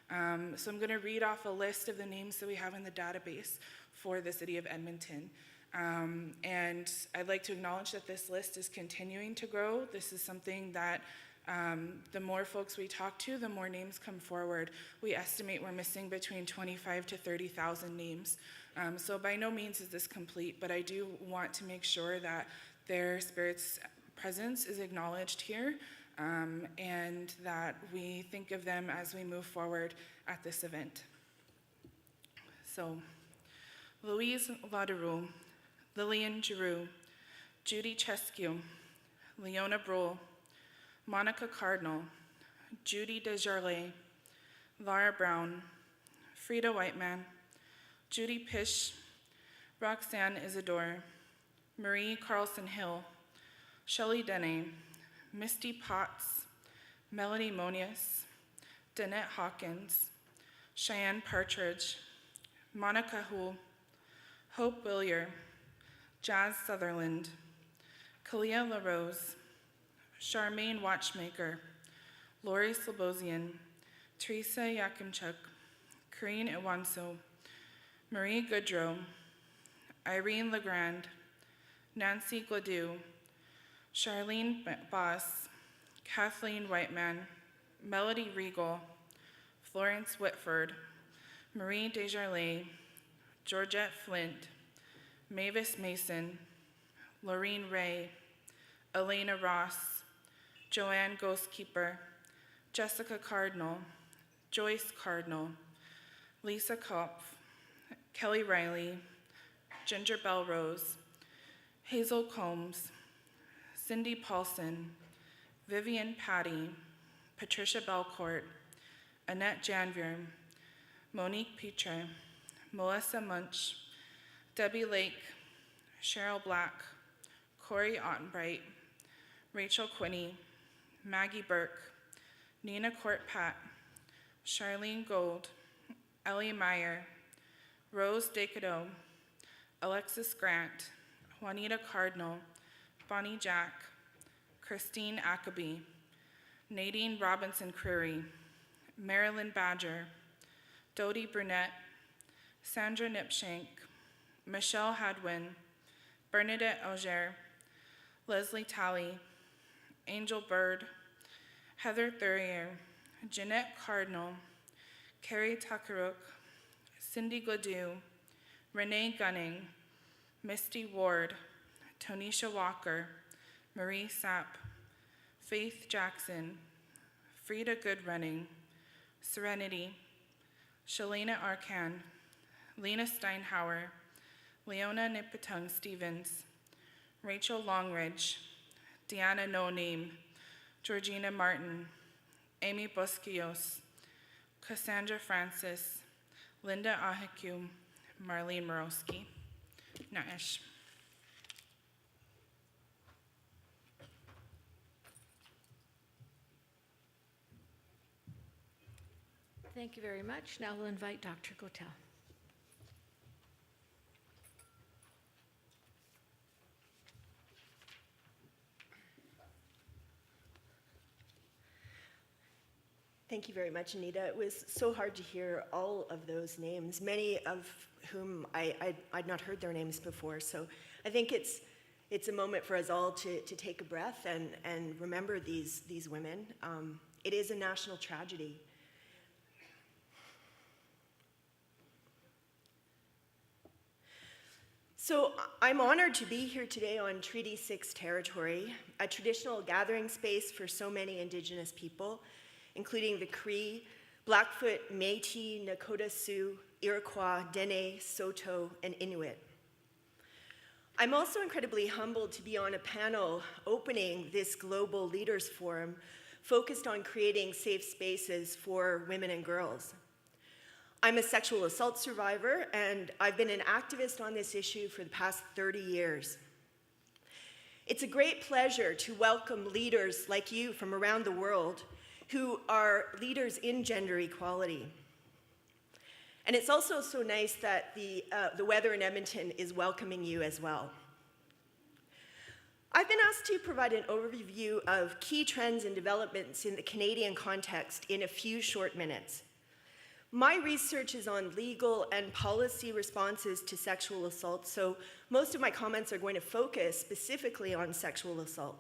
So I'm going to read off a list of the names that we have in the database for the city of Edmonton. And I'd like to acknowledge that this list is continuing to grow. This is something that the more folks we talk to, the more names come forward. We estimate we're missing between 25 to 30,000 names. So by no means is this complete, but I do want to make sure that their spirit's presence is acknowledged here and that we think of them as we move forward at this event. So, Louise Lauderoux, Lillian Giroux, Judy Chescu, Leona Brohl, Monica Cardinal, Judy Desjardins, Laura Brown, Frida Whiteman, Judy Pish, Roxanne Isidore, Marie Carlson Hill, Shelley Dene, Misty Potts, Melody Monius, Danette Hawkins, Cheyenne Partridge, Monica Houle, Hope Willier, Jazz Sutherland, Kalia LaRose, Charmaine Watchmaker, Lori Slobosian, Teresa Yakimchuk, Karine Iwanso, Marie Goodrow, Irene Legrand, Nancy Gladue, Charlene Boss, Kathleen Whiteman, Melody Regal, Florence Whitford, Marie Desjardins, Georgette Flint, Mavis Mason, Laureen Ray, Elena Ross, Joanne Ghostkeeper, Jessica Cardinal, Joyce Cardinal, Lisa Kopf, Kelly Riley, Ginger Bell Rose, Hazel Combs, Cindy Paulson, Vivian Patty, Patricia Belcourt, Annette Janvier, Monique Petre, Melissa Munch, Debbie Lake, Cheryl Black, Corey Ottenbright, Rachel Quinney, Maggie Burke, Nina Court-Pat, Charlene Gold, Ellie Meyer, Rose Decado, Alexis Grant, Juanita Cardinal, Bonnie Jack, Christine Ackaby, Nadine Robinson Creary, Marilyn Badger, Dodie Brunette, Sandra Nipshank, Michelle Hadwin, Bernadette Auger, Leslie Talley, Angel Bird, Heather Thurier, Jeanette Cardinal, Carrie Tuckerook, Cindy Gladue, Renee Gunning, Misty Ward, Tonisha Walker, Marie Sapp, Faith Jackson, Frida Goodrunning, Serenity, Shalena Arcan, Lena Steinhauer, Leona Nipatung Stevens, Rachel Longridge, Deanna No Name, Georgina Martin, Amy Bosquios, Cassandra Francis, Linda Ahiku, Marlene Morowski. Naish. Thank you very much. Now we'll invite Dr. Gotel. Thank you very much, Anita. It was so hard to hear all of those names, many of whom I'd not heard their names before. So I think it's a moment for us all to take a breath and remember these women. It is a national tragedy. So I'm honored to be here today on Treaty 6 territory, a traditional gathering space for so many Indigenous people, including the Cree, Blackfoot, Métis, Nakota Sioux, Iroquois, Dene, Saulteaux, and Inuit. I'm also incredibly humbled to be on a panel opening this global leaders forum focused on creating safe spaces for women and girls. I'm a sexual assault survivor, and I've been an activist on this issue for the past 30 years. It's a great pleasure to welcome leaders like you from around the world who are leaders in gender equality. And it's also so nice that the weather in Edmonton is welcoming you as well. I've been asked to provide an overview of key trends and developments in the Canadian context in a few short minutes. My research is on legal and policy responses to sexual assault, so most of my comments are going to focus specifically on sexual assault.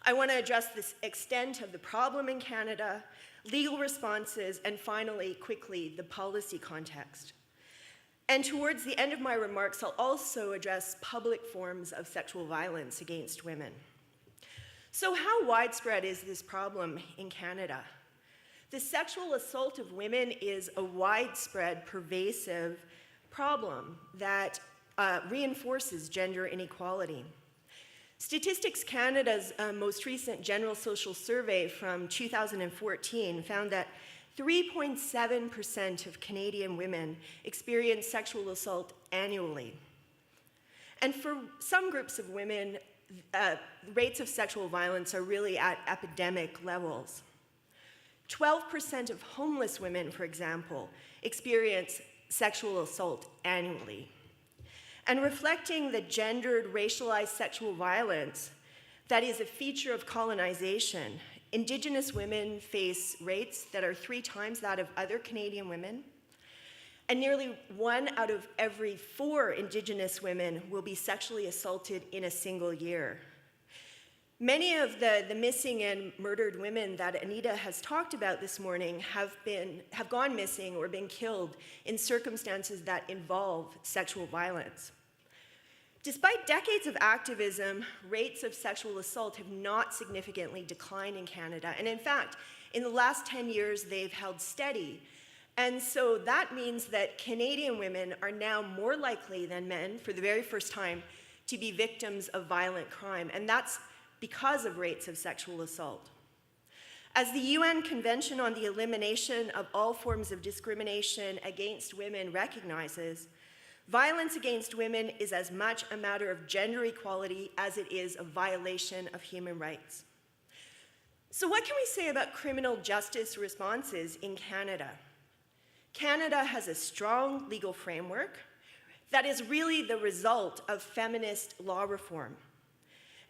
I want to address the extent of the problem in Canada, legal responses, and finally, quickly, the policy context. And towards the end of my remarks, I'll also address public forms of sexual violence against women. So how widespread is this problem in Canada? The sexual assault of women is a widespread, pervasive problem that reinforces gender inequality. Statistics Canada's most recent general social survey from 2014 found that 3.7% of Canadian women experience sexual assault annually. And for some groups of women, rates of sexual violence are really at epidemic levels. 12% of homeless women, for example, experience sexual assault annually. And reflecting the gendered, racialized sexual violence that is a feature of colonization, Indigenous women face rates that are 3 times that of other Canadian women, and nearly 1 out of every 4 Indigenous women will be sexually assaulted in a single year. Many of the missing and murdered women that Anita has talked about this morning have gone missing or been killed in circumstances that involve sexual violence. Despite decades of activism, rates of sexual assault have not significantly declined in Canada. And in fact, in the last 10 years, they've held steady. And so that means that Canadian women are now more likely than men, for the very first time, to be victims of violent crime. And that's because of rates of sexual assault. As the UN Convention on the Elimination of All Forms of Discrimination Against Women recognizes, violence against women is as much a matter of gender equality as it is a violation of human rights. So what can we say about criminal justice responses in Canada? Canada has a strong legal framework that is really the result of feminist law reform.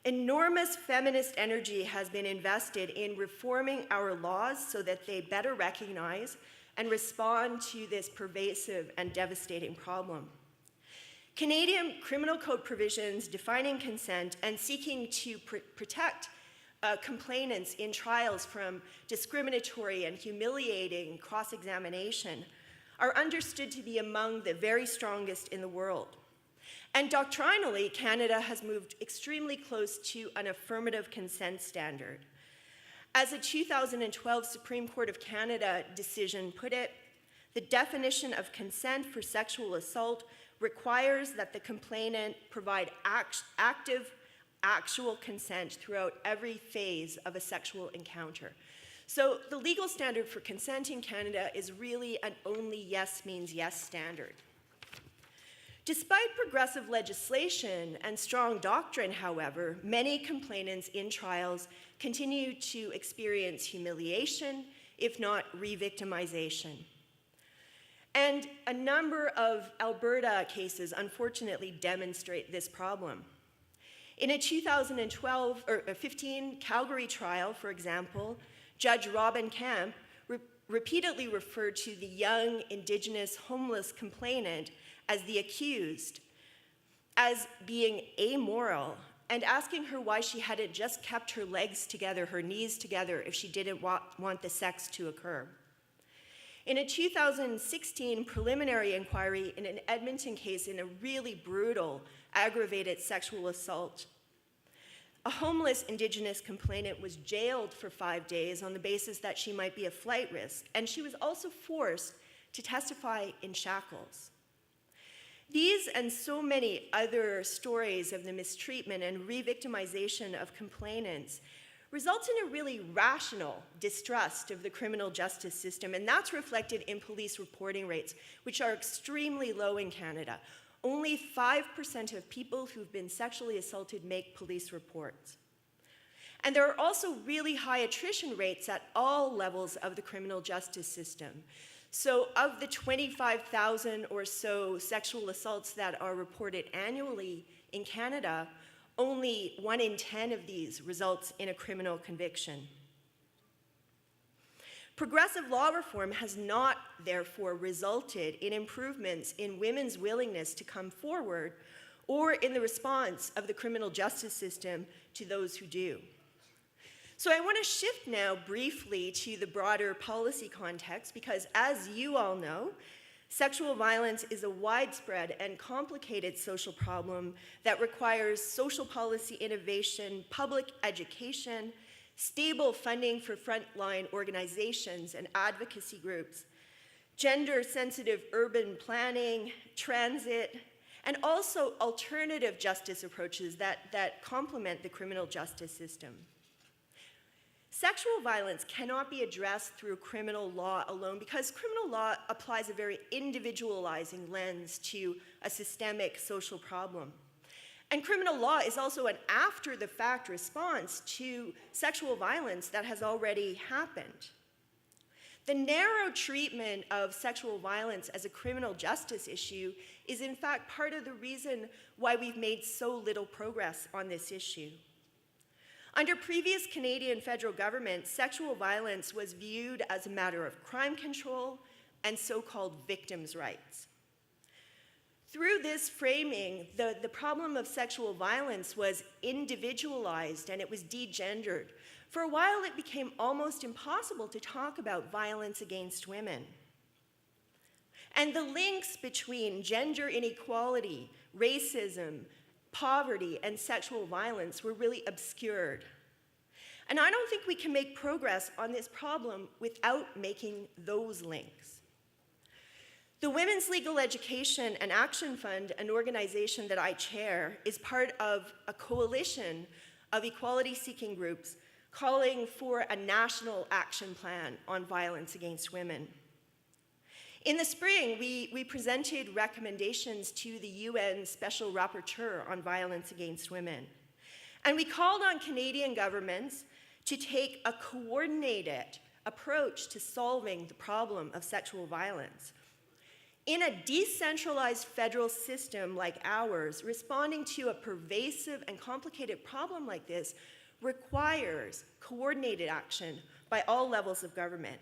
Enormous feminist energy has been invested in reforming our laws so that they better recognize and respond to this pervasive and devastating problem. Canadian criminal code provisions defining consent and seeking to protect complainants in trials from discriminatory and humiliating cross-examination are understood to be among the very strongest in the world. And doctrinally, Canada has moved extremely close to an affirmative consent standard. As a 2012 Supreme Court of Canada decision put it, the definition of consent for sexual assault requires that the complainant provide active, actual consent throughout every phase of a sexual encounter. So the legal standard for consent in Canada is really an only yes means yes standard. Despite progressive legislation and strong doctrine, however, many complainants in trials continue to experience humiliation, if not re-victimization. And a number of Alberta cases, unfortunately, demonstrate this problem. In a 2015 Calgary trial, for example, Judge Robin Camp repeatedly referred to the young Indigenous homeless complainant as the accused, as being amoral, and asking her why she hadn't just kept her legs together, her knees together, if she didn't want the sex to occur. In a 2016 preliminary inquiry in an Edmonton case in a really brutal, aggravated sexual assault, a homeless Indigenous complainant was jailed for 5 days on the basis that she might be a flight risk, and she was also forced to testify in shackles. These and so many other stories of the mistreatment and re-victimization of complainants results in a really rational distrust of the criminal justice system, and that's reflected in police reporting rates, which are extremely low in Canada. Only 5% of people who've been sexually assaulted make police reports. And there are also really high attrition rates at all levels of the criminal justice system. So of the 25,000 or so sexual assaults that are reported annually in Canada, only 1 in 10 of these results in a criminal conviction. Progressive law reform has not, therefore, resulted in improvements in women's willingness to come forward or in the response of the criminal justice system to those who do. So I want to shift now briefly to the broader policy context because, as you all know, Sexual violence is a widespread and complicated social problem that requires social policy innovation, public education, stable funding for frontline organizations and advocacy groups, gender-sensitive urban planning, transit, and also alternative justice approaches that complement the criminal justice system. Sexual violence cannot be addressed through criminal law alone because criminal law applies a very individualizing lens to a systemic social problem. And criminal law is also an after-the-fact response to sexual violence that has already happened. The narrow treatment of sexual violence as a criminal justice issue is in fact part of the reason why we've made so little progress on this issue. Under previous Canadian federal government, sexual violence was viewed as a matter of crime control and so-called victims' rights. Through this framing, the problem of sexual violence was individualized and it was degendered. For a while, it became almost impossible to talk about violence against women. And the links between gender inequality, racism, poverty, and sexual violence were really obscured. And I don't think we can make progress on this problem without making those links. The Women's Legal Education and Action Fund, an organization that I chair, is part of a coalition of equality-seeking groups calling for a national action plan on violence against women. In the spring, we presented recommendations to the UN Special Rapporteur on Violence Against Women. And we called on Canadian governments to take a coordinated approach to solving the problem of sexual violence. In a decentralized federal system like ours, responding to a pervasive and complicated problem like this requires coordinated action by all levels of government.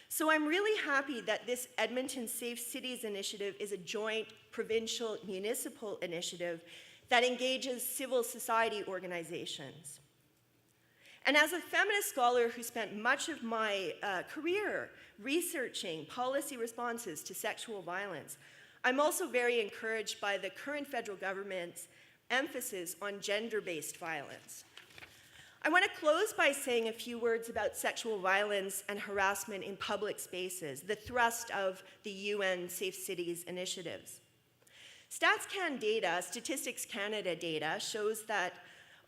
So I'm really happy that this Edmonton Safe Cities initiative is a joint provincial municipal initiative that engages civil society organizations. And as a feminist scholar who spent much of my career researching policy responses to sexual violence, I'm also very encouraged by the current federal government's emphasis on gender-based violence. I want to close by saying a few words about sexual violence and harassment in public spaces, the thrust of the UN Safe Cities initiatives. StatsCan data, Statistics Canada data, shows that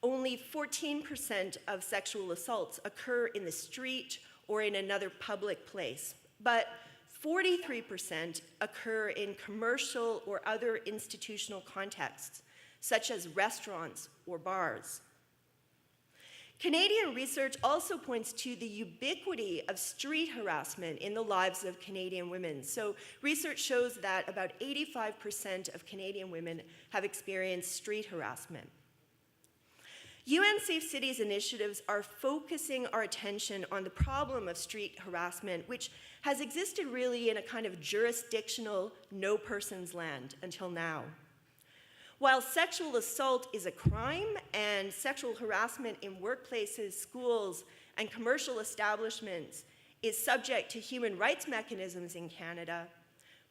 only 14% of sexual assaults occur in the street or in another public place, but 43% occur in commercial or other institutional contexts, such as restaurants or bars. Canadian research also points to the ubiquity of street harassment in the lives of Canadian women. So research shows that about 85% of Canadian women have experienced street harassment. UN Safe Cities initiatives are focusing our attention on the problem of street harassment, which has existed really in a kind of jurisdictional no person's land until now. While sexual assault is a crime and sexual harassment in workplaces, schools, and commercial establishments is subject to human rights mechanisms in Canada,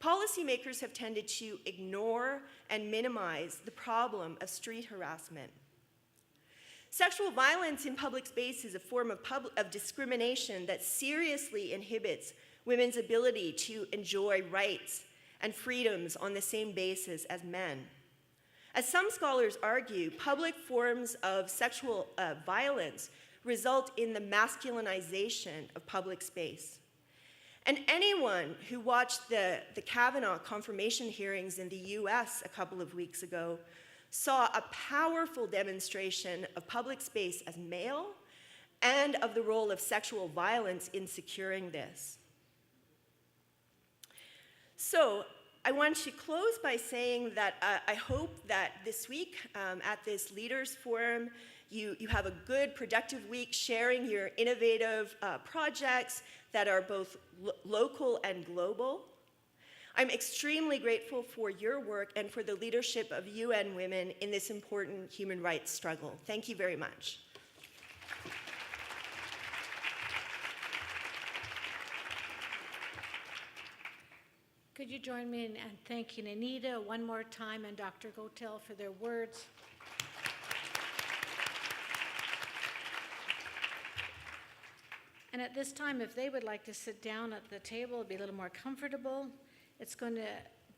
policymakers have tended to ignore and minimize the problem of street harassment. Sexual violence in public space is a form of discrimination that seriously inhibits women's ability to enjoy rights and freedoms on the same basis as men. As some scholars argue, public forms of sexual violence result in the masculinization of public space. And anyone who watched the Kavanaugh confirmation hearings in the US a couple of weeks ago saw a powerful demonstration of public space as male and of the role of sexual violence in securing this. So, I want to close by saying that I hope that this week at this Leaders Forum, you have a good, productive week sharing your innovative projects that are both local and global. I'm extremely grateful for your work and for the leadership of UN Women in this important human rights struggle. Thank you very much. Could you join me in thanking Anita one more time and Dr. Gotel for their words? And at this time, if they would like to sit down at the table, be a little more comfortable, it's going to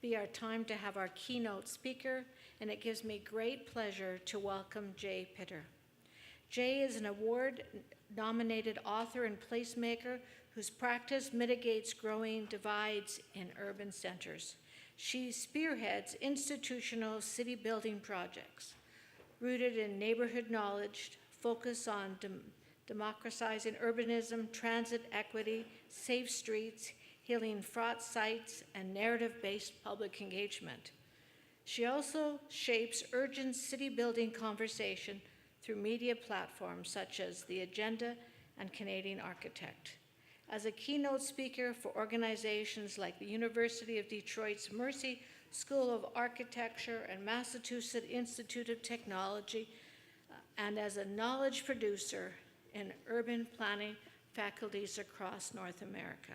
be our time to have our keynote speaker, and it gives me great pleasure to welcome Jay Pitter. Jay is an award-nominated author and placemaker whose practice mitigates growing divides in urban centers. She spearheads institutional city building projects rooted in neighborhood knowledge, focus on democratizing urbanism, transit equity, safe streets, healing fraught sites, and narrative-based public engagement. She also shapes urgent city-building conversation through media platforms such as The Agenda and Canadian Architect. As a keynote speaker for organizations like the University of Detroit's Mercy School of Architecture and Massachusetts Institute of Technology, and as a knowledge producer in urban planning faculties across North America.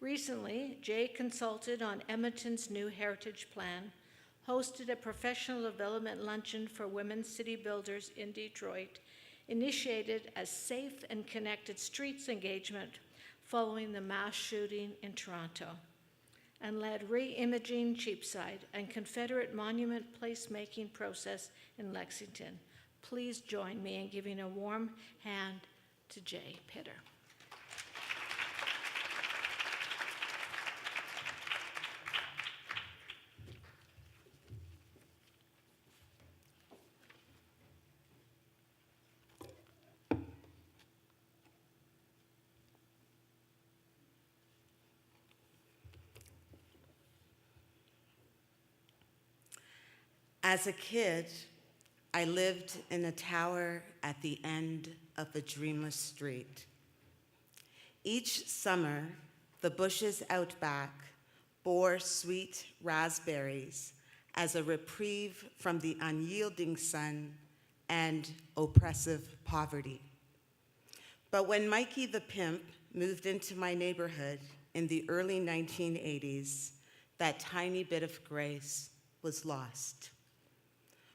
Recently, Jay consulted on Edmonton's new heritage plan, hosted a professional development luncheon for women city builders in Detroit, initiated a safe and connected streets engagement following the mass shooting in Toronto, and led re-imaging Cheapside and Confederate monument placemaking process in Lexington. Please join me in giving a warm hand to Jay Pitter. As a kid, I lived in a tower at the end of a dreamless street. Each summer, the bushes out back bore sweet raspberries as a reprieve from the unyielding sun and oppressive poverty. But when Mikey the pimp moved into my neighborhood in the early 1980s, that tiny bit of grace was lost.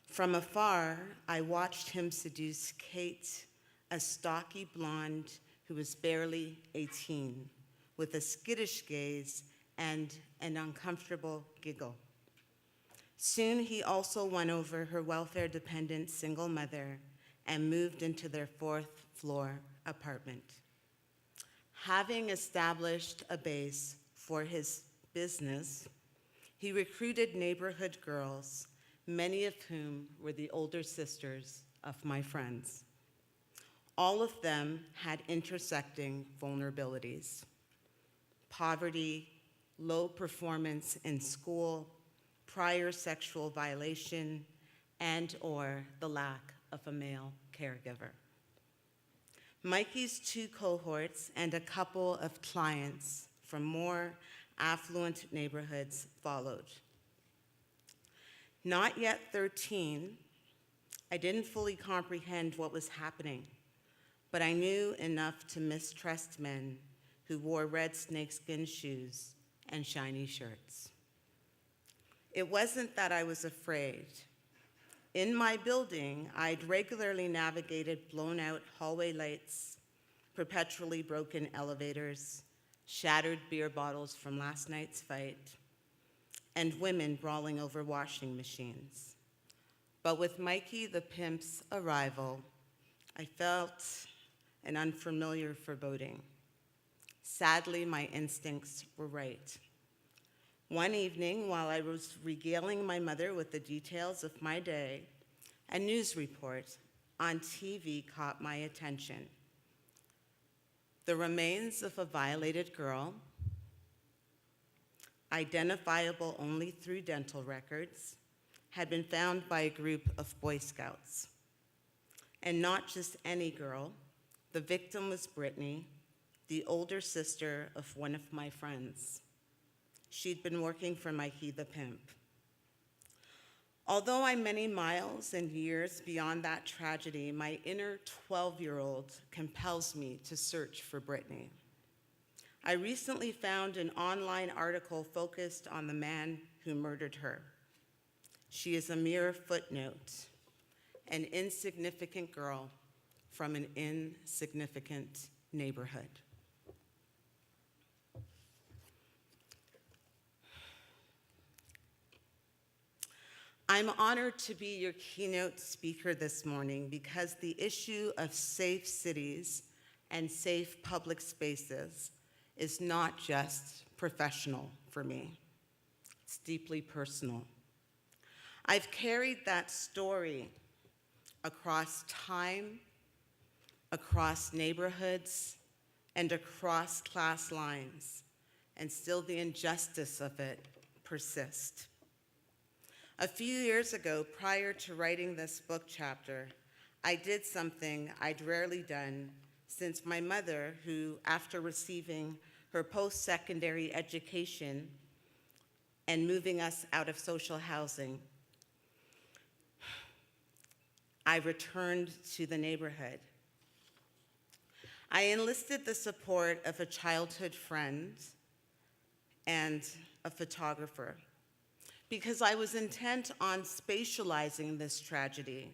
From afar, I watched him seduce Kate, a stocky blonde who was barely 18, with a skittish gaze and an uncomfortable giggle. Soon he also won over her welfare-dependent single mother and moved into their 4th-floor apartment. Having established a base for his business, he recruited neighborhood girls, many of whom were the older sisters of my friends. All of them had intersecting vulnerabilities: poverty, low performance in school, prior sexual violation, and/or the lack of a male caregiver. Mikey's 2 cohorts and a couple of clients from more affluent neighborhoods followed. Not yet 13, I didn't fully comprehend what was happening, but I knew enough to mistrust men who wore red snakeskin shoes and shiny shirts. It wasn't that I was afraid. In my building, I'd regularly navigated blown-out hallway lights, perpetually broken elevators, shattered beer bottles from last night's fight, and women brawling over washing machines. But with Mikey the pimp's arrival, I felt an unfamiliar foreboding. Sadly, my instincts were right. One evening, while I was regaling my mother with the details of my day, a news report on TV caught my attention. The remains of a violated girl, identifiable only through dental records, had been found by a group of Boy Scouts. And not just any girl. The victim was Brittany, the older sister of one of my friends. She'd been working for Mikey the pimp. Although I'm many miles and years beyond that tragedy, my inner 12-year-old compels me to search for Brittany. I recently found an online article focused on the man who murdered her. She is a mere footnote, an insignificant girl from an insignificant neighborhood. I'm honored to be your keynote speaker this morning because the issue of safe cities and safe public spaces is not just professional for me. It's deeply personal. I've carried that story across time, across neighborhoods, and across class lines, and still the injustice of it persists. A few years ago, prior to writing this book chapter, I did something I'd rarely done since my mother, who, after receiving her post-secondary education and moving us out of social housing, I returned to the neighborhood. I enlisted the support of a childhood friend and a photographer because I was intent on spatializing this tragedy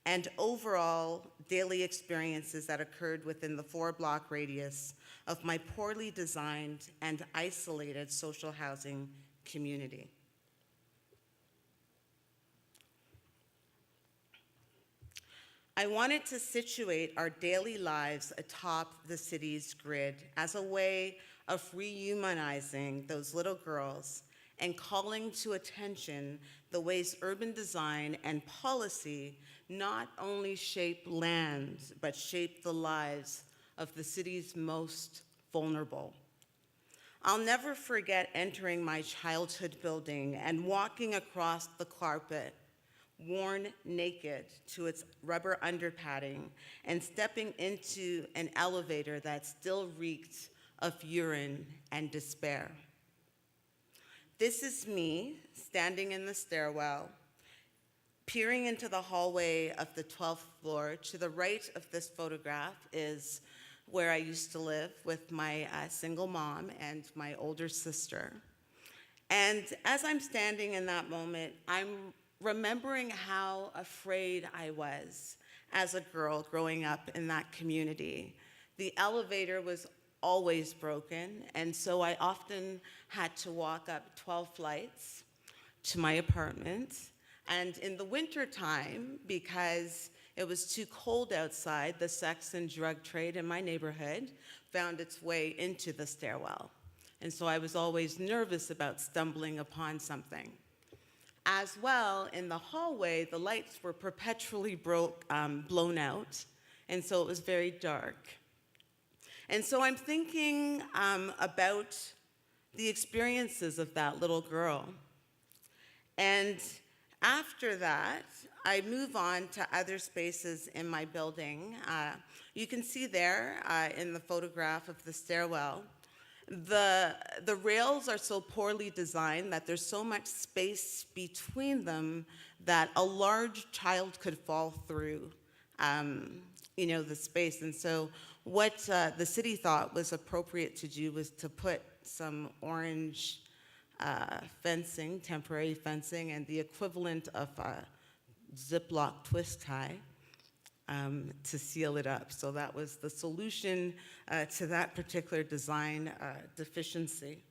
and overall daily experiences that occurred within the 4-block radius of my poorly designed and isolated social housing community. I wanted to situate our daily lives atop the city's grid as a way of rehumanizing those little girls and calling to attention the ways urban design and policy not only shape land, but shape the lives of the city's most vulnerable. I'll never forget entering my childhood building and walking across the carpet, worn naked to its rubber underpadding, and stepping into an elevator that still reeked of urine and despair. This is me standing in the stairwell, peering into the hallway of the 12th floor. To the right of this photograph is where I used to live with my single mom and my older sister. And as I'm standing in that moment, I'm remembering how afraid I was as a girl growing up in that community. The elevator was always broken, and so I often had to walk up 12 flights to my apartment. And in the wintertime, because it was too cold outside, the sex and drug trade in my neighborhood found its way into the stairwell. And so I was always nervous about stumbling upon something. As well, in the hallway, the lights were perpetually blown out, and so it was very dark. And so I'm thinking about the experiences of that little girl. And after that, I move on to other spaces in my building. You can see there in the photograph of the stairwell, the rails are so poorly designed that there's so much space between them that a large child could fall through, the space. And so what the city thought was appropriate to do was to put some orange fencing, temporary fencing, and the equivalent of a Ziploc twist tie to seal it up. So that was the solution to that particular design deficiency.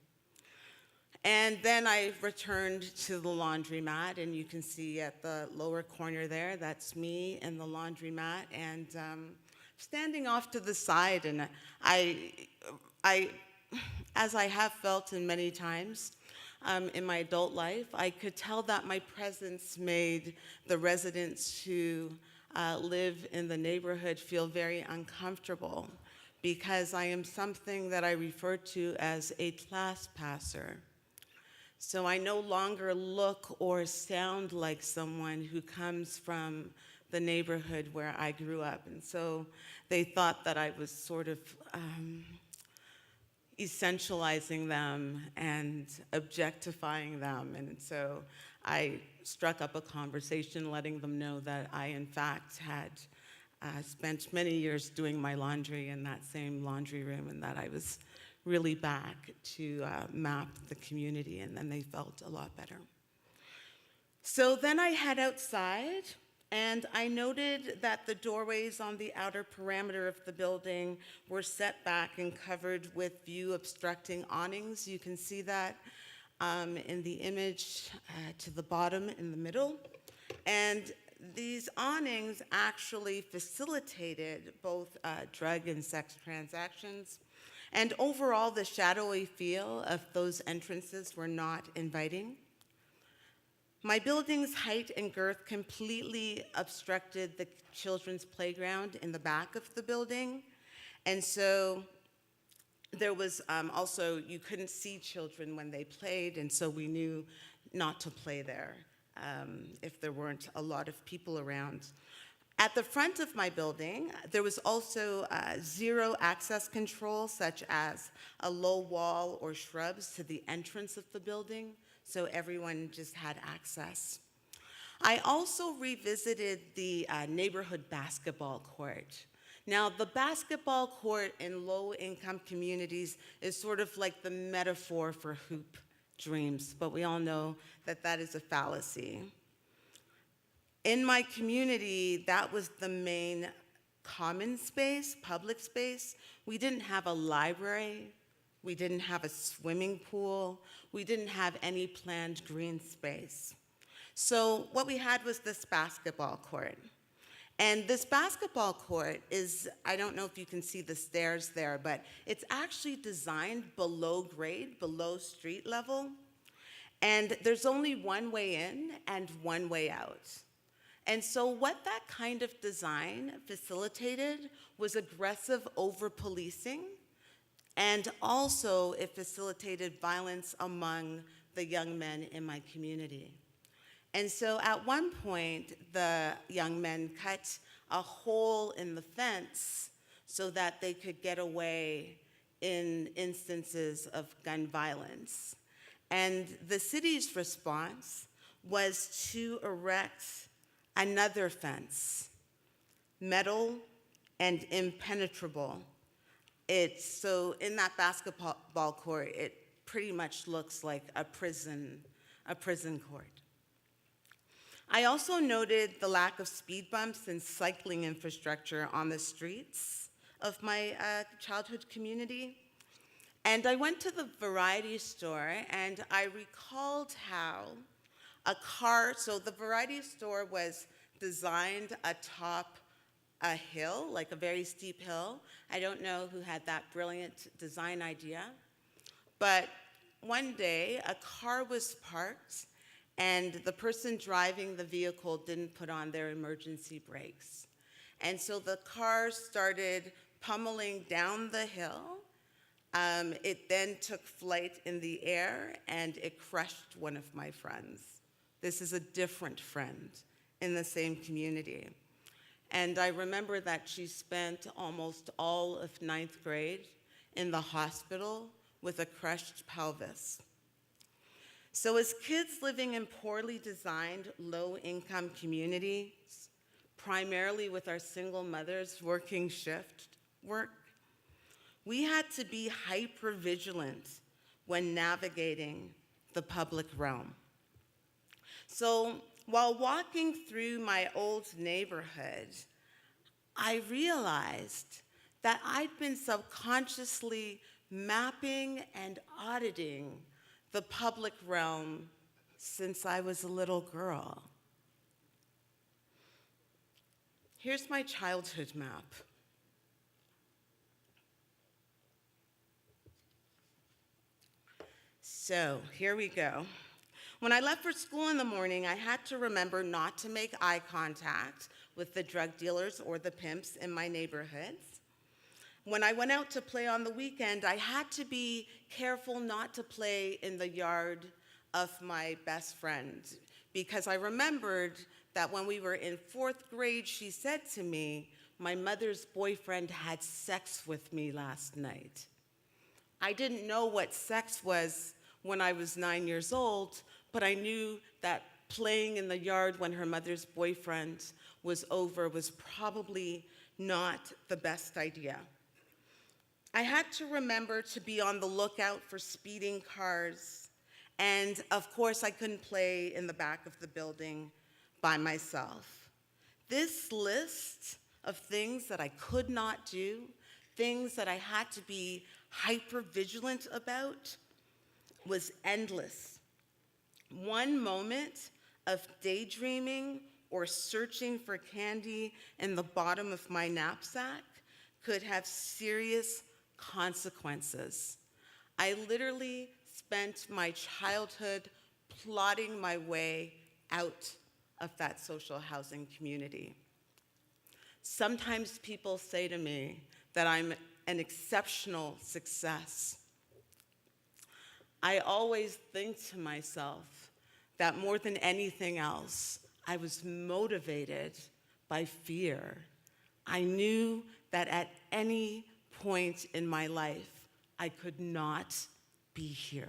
And then I returned to the laundromat, and you can see at the lower corner there, that's me in the laundromat, and standing off to the side. And I, as I have felt in many times in my adult life, I could tell that my presence made the residents who live in the neighborhood feel very uncomfortable, because I am something that I refer to as a class passer. So I no longer look or sound like someone who comes from the neighborhood where I grew up. And so they thought that I was sort of essentializing them and objectifying them. And so I struck up a conversation letting them know that I, in fact, had spent many years doing my laundry in that same laundry room, and that I was really back to map the community, and then they felt a lot better. So then I head outside, and I noted that the doorways on the outer perimeter of the building were set back and covered with view-obstructing awnings. You can see that in the image to the bottom in the middle. And these awnings actually facilitated both drug and sex transactions. And overall, the shadowy feel of those entrances were not inviting. My building's height and girth completely obstructed the children's playground in the back of the building. And so there was also, you couldn't see children when they played, and so we knew not to play there if there weren't a lot of people around. At the front of my building, there was also zero access control, such as a low wall or shrubs to the entrance of the building, so everyone just had access. I also revisited the neighborhood basketball court. Now, the basketball court in low-income communities is sort of like the metaphor for hoop dreams, but we all know that that is a fallacy. In my community, that was the main common space, public space. We didn't have a library. We didn't have a swimming pool. We didn't have any planned green space. So what we had was this basketball court. And this basketball court is, I don't know if you can see the stairs there, but it's actually designed below grade, below street level. And there's only one way in and one way out. And so what that kind of design facilitated was aggressive over-policing, and also it facilitated violence among the young men in my community. And so at one point, the young men cut a hole in the fence so that they could get away in instances of gun violence. And the city's response was to erect another fence, metal and impenetrable. So in that basketball court, it pretty much looks like a prison court. I also noted the lack of speed bumps and cycling infrastructure on the streets of my childhood community. And I went to the variety store, and I recalled how so the variety store was designed atop a hill, like a very steep hill. I don't know who had that brilliant design idea, but one day a car was parked, and the person driving the vehicle didn't put on their emergency brakes. And so the car started pummeling down the hill. It then took flight in the air, and it crushed one of my friends. This is a different friend in the same community. And I remember that she spent almost all of 9th grade in the hospital with a crushed pelvis. So as kids living in poorly designed, low-income communities, primarily with our single mothers working shift work, we had to be hyper-vigilant when navigating the public realm. So while walking through my old neighborhood, I realized that I'd been subconsciously mapping and auditing the public realm since I was a little girl. Here's my childhood map. So here we go. When I left for school in the morning, I had to remember not to make eye contact with the drug dealers or the pimps in my neighborhoods. When I went out to play on the weekend, I had to be careful not to play in the yard of my best friend, because I remembered that when we were in 4th grade, she said to me, "My mother's boyfriend had sex with me last night." I didn't know what sex was when I was 9 years old, but I knew that playing in the yard when her mother's boyfriend was over was probably not the best idea. I had to remember to be on the lookout for speeding cars. And of course, I couldn't play in the back of the building by myself. This list of things that I could not do, things that I had to be hyper vigilant about, was endless. One moment of daydreaming or searching for candy in the bottom of my knapsack could have serious consequences. I literally spent my childhood plotting my way out of that social housing community. Sometimes people say to me that I'm an exceptional success. I always think to myself that more than anything else, I was motivated by fear. I knew that at any point in my life, I could not be here.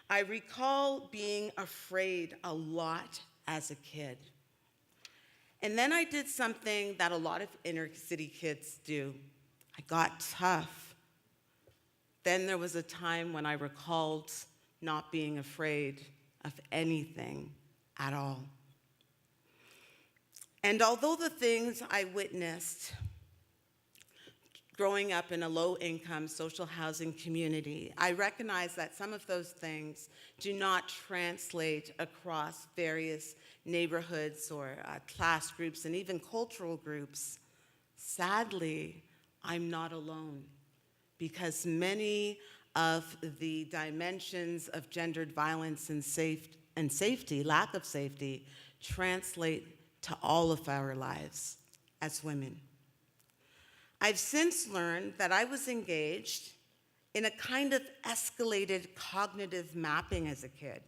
I recall being afraid a lot as a kid. And then I did something that a lot of inner city kids do. I got tough. Then there was a time when I recalled not being afraid of anything at all. And although the things I witnessed growing up in a low-income social housing community, I recognize that some of those things do not translate across various neighborhoods or class groups and even cultural groups. Sadly, I'm not alone, because many of the dimensions of gendered violence and safety, lack of safety, translate to all of our lives as women. I've since learned that I was engaged in a kind of escalated cognitive mapping as a kid.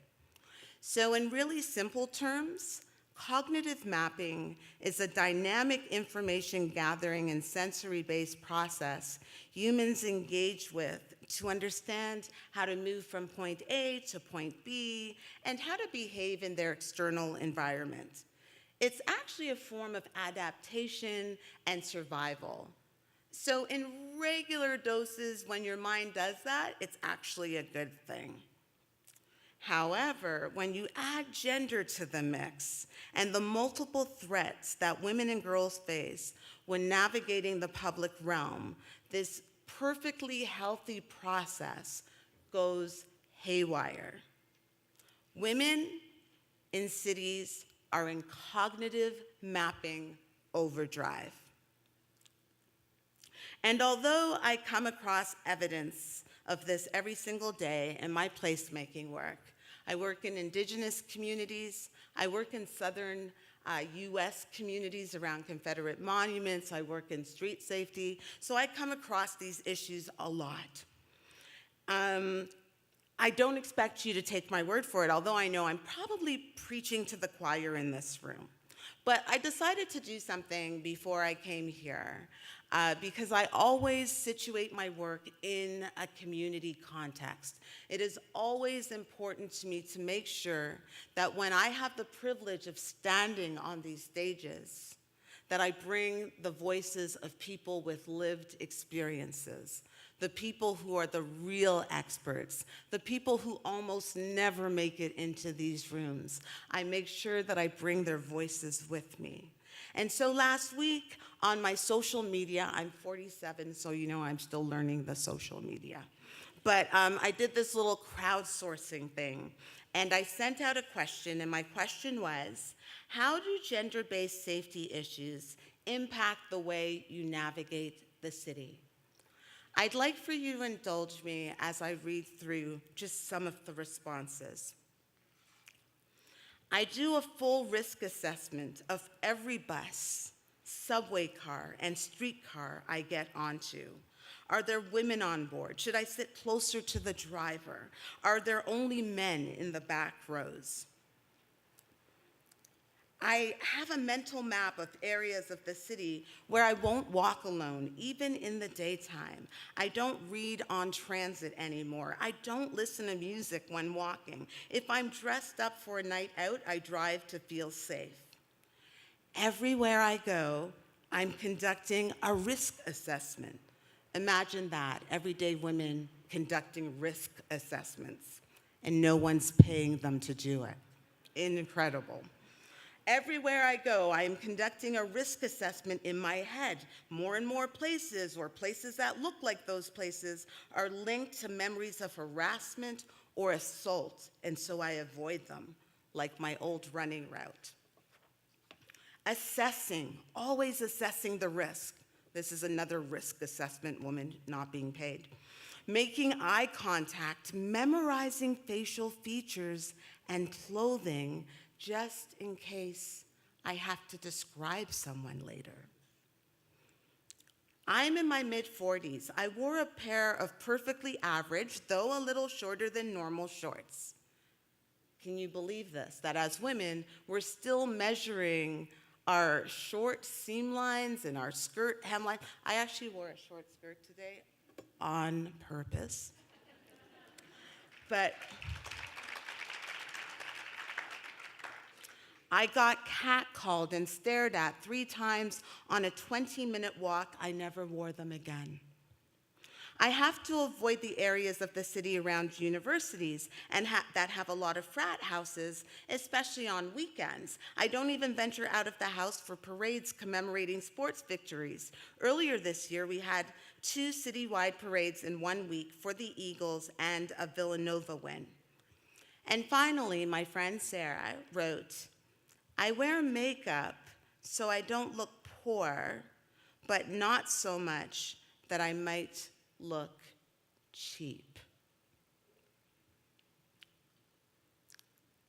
So in really simple terms, cognitive mapping is a dynamic information gathering and sensory-based process humans engage with to understand how to move from point A to point B and how to behave in their external environment. It's actually a form of adaptation and survival. So in regular doses, when your mind does that, it's actually a good thing. However, when you add gender to the mix and the multiple threats that women and girls face when navigating the public realm, this perfectly healthy process goes haywire. Women in cities are in cognitive mapping overdrive. And although I come across evidence of this every single day in my placemaking work, I work in Indigenous communities, I work in southern US communities around Confederate monuments, I work in street safety, so I come across these issues a lot. I don't expect you to take my word for it, although I know I'm probably preaching to the choir in this room. But I decided to do something before I came here, because I always situate my work in a community context. It is always important to me to make sure that when I have the privilege of standing on these stages, that I bring the voices of people with lived experiences, the people who are the real experts, the people who almost never make it into these rooms. I make sure that I bring their voices with me. And so last week on my social media, I'm 47, so you know I'm still learning the social media. But I did this little crowdsourcing thing, and I sent out a question, and my question was, how do gender-based safety issues impact the way you navigate the city? I'd like for you to indulge me as I read through just some of the responses. I do a full risk assessment of every bus, subway car, and streetcar I get onto. Are there women on board? Should I sit closer to the driver? Are there only men in the back rows? I have a mental map of areas of the city where I won't walk alone, even in the daytime. I don't read on transit anymore. I don't listen to music when walking. If I'm dressed up for a night out, I drive to feel safe. Everywhere I go, I'm conducting a risk assessment. Imagine that, everyday women conducting risk assessments, and no one's paying them to do it. Incredible. Everywhere I go, I am conducting a risk assessment in my head. More and more places, or places that look like those places, are linked to memories of harassment or assault, and so I avoid them, like my old running route. Assessing, always assessing the risk. This is another risk assessment, woman not being paid. Making eye contact, memorizing facial features and clothing, just in case I have to describe someone later. I'm in my mid-40s. I wore a pair of perfectly average, though a little shorter than normal shorts. Can you believe this? That as women, we're still measuring our short seam lines and our skirt hemline. I actually wore a short skirt today on purpose. But I got catcalled and stared at 3 times on a 20-minute walk. I never wore them again. I have to avoid the areas of the city around universities and that have a lot of frat houses, especially on weekends. I don't even venture out of the house for parades commemorating sports victories. Earlier this year, we had 2 citywide parades in 1 week for the Eagles and a Villanova win. And finally, my friend Sarah wrote, I wear makeup so I don't look poor, but not so much that I might look cheap.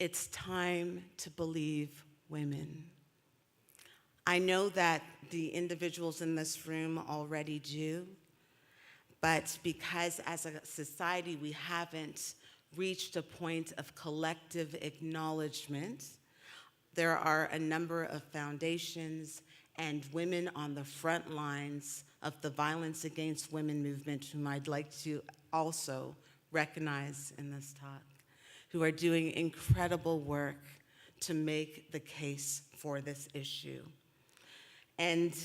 It's time to believe women. I know that the individuals in this room already do, but because as a society we haven't reached a point of collective acknowledgement, there are a number of foundations and women on the front lines of the violence against women movement whom I'd like to also recognize in this talk, who are doing incredible work to make the case for this issue. And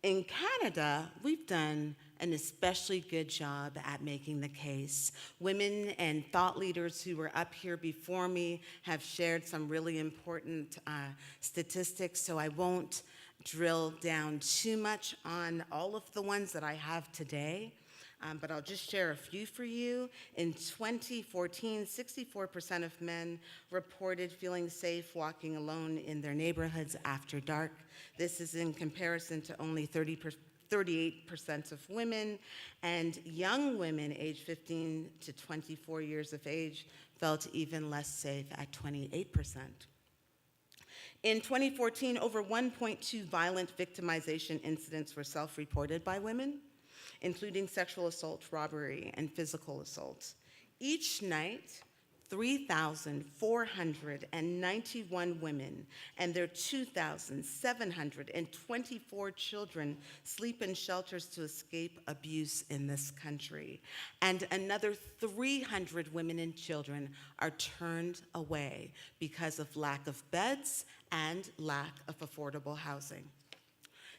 in Canada, we've done an especially good job at making the case. Women and thought leaders who were up here before me have shared some really important statistics, so I won't drill down too much on all of the ones that I have today, but I'll just share a few for you. In 2014, 64% of men reported feeling safe walking alone in their neighborhoods after dark. This is in comparison to only 38% of women, and young women aged 15 to 24 years of age felt even less safe at 28%. In 2014, over 1.2 violent victimization incidents were self-reported by women, including sexual assault, robbery, and physical assault. Each night, 3,491 women and their 2,724 children sleep in shelters to escape abuse in this country. And another 300 women and children are turned away because of lack of beds and lack of affordable housing.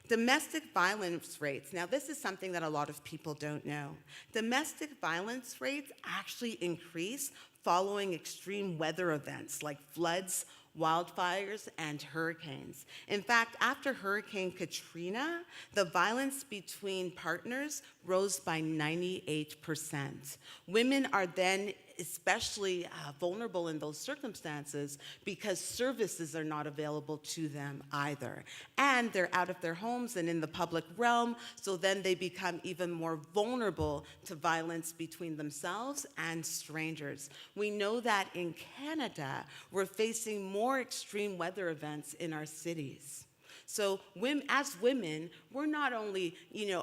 Domestic violence rates, now this is something that a lot of people don't know. Domestic violence rates actually increase following extreme weather events like floods, wildfires, and hurricanes. In fact, after Hurricane Katrina, the violence between partners rose by 98%. Women are then especially vulnerable in those circumstances because services are not available to them either. And they're out of their homes and in the public realm, so then they become even more vulnerable to violence between themselves and strangers. We know that in Canada, we're facing more extreme weather events in our cities. So as women, we're not only,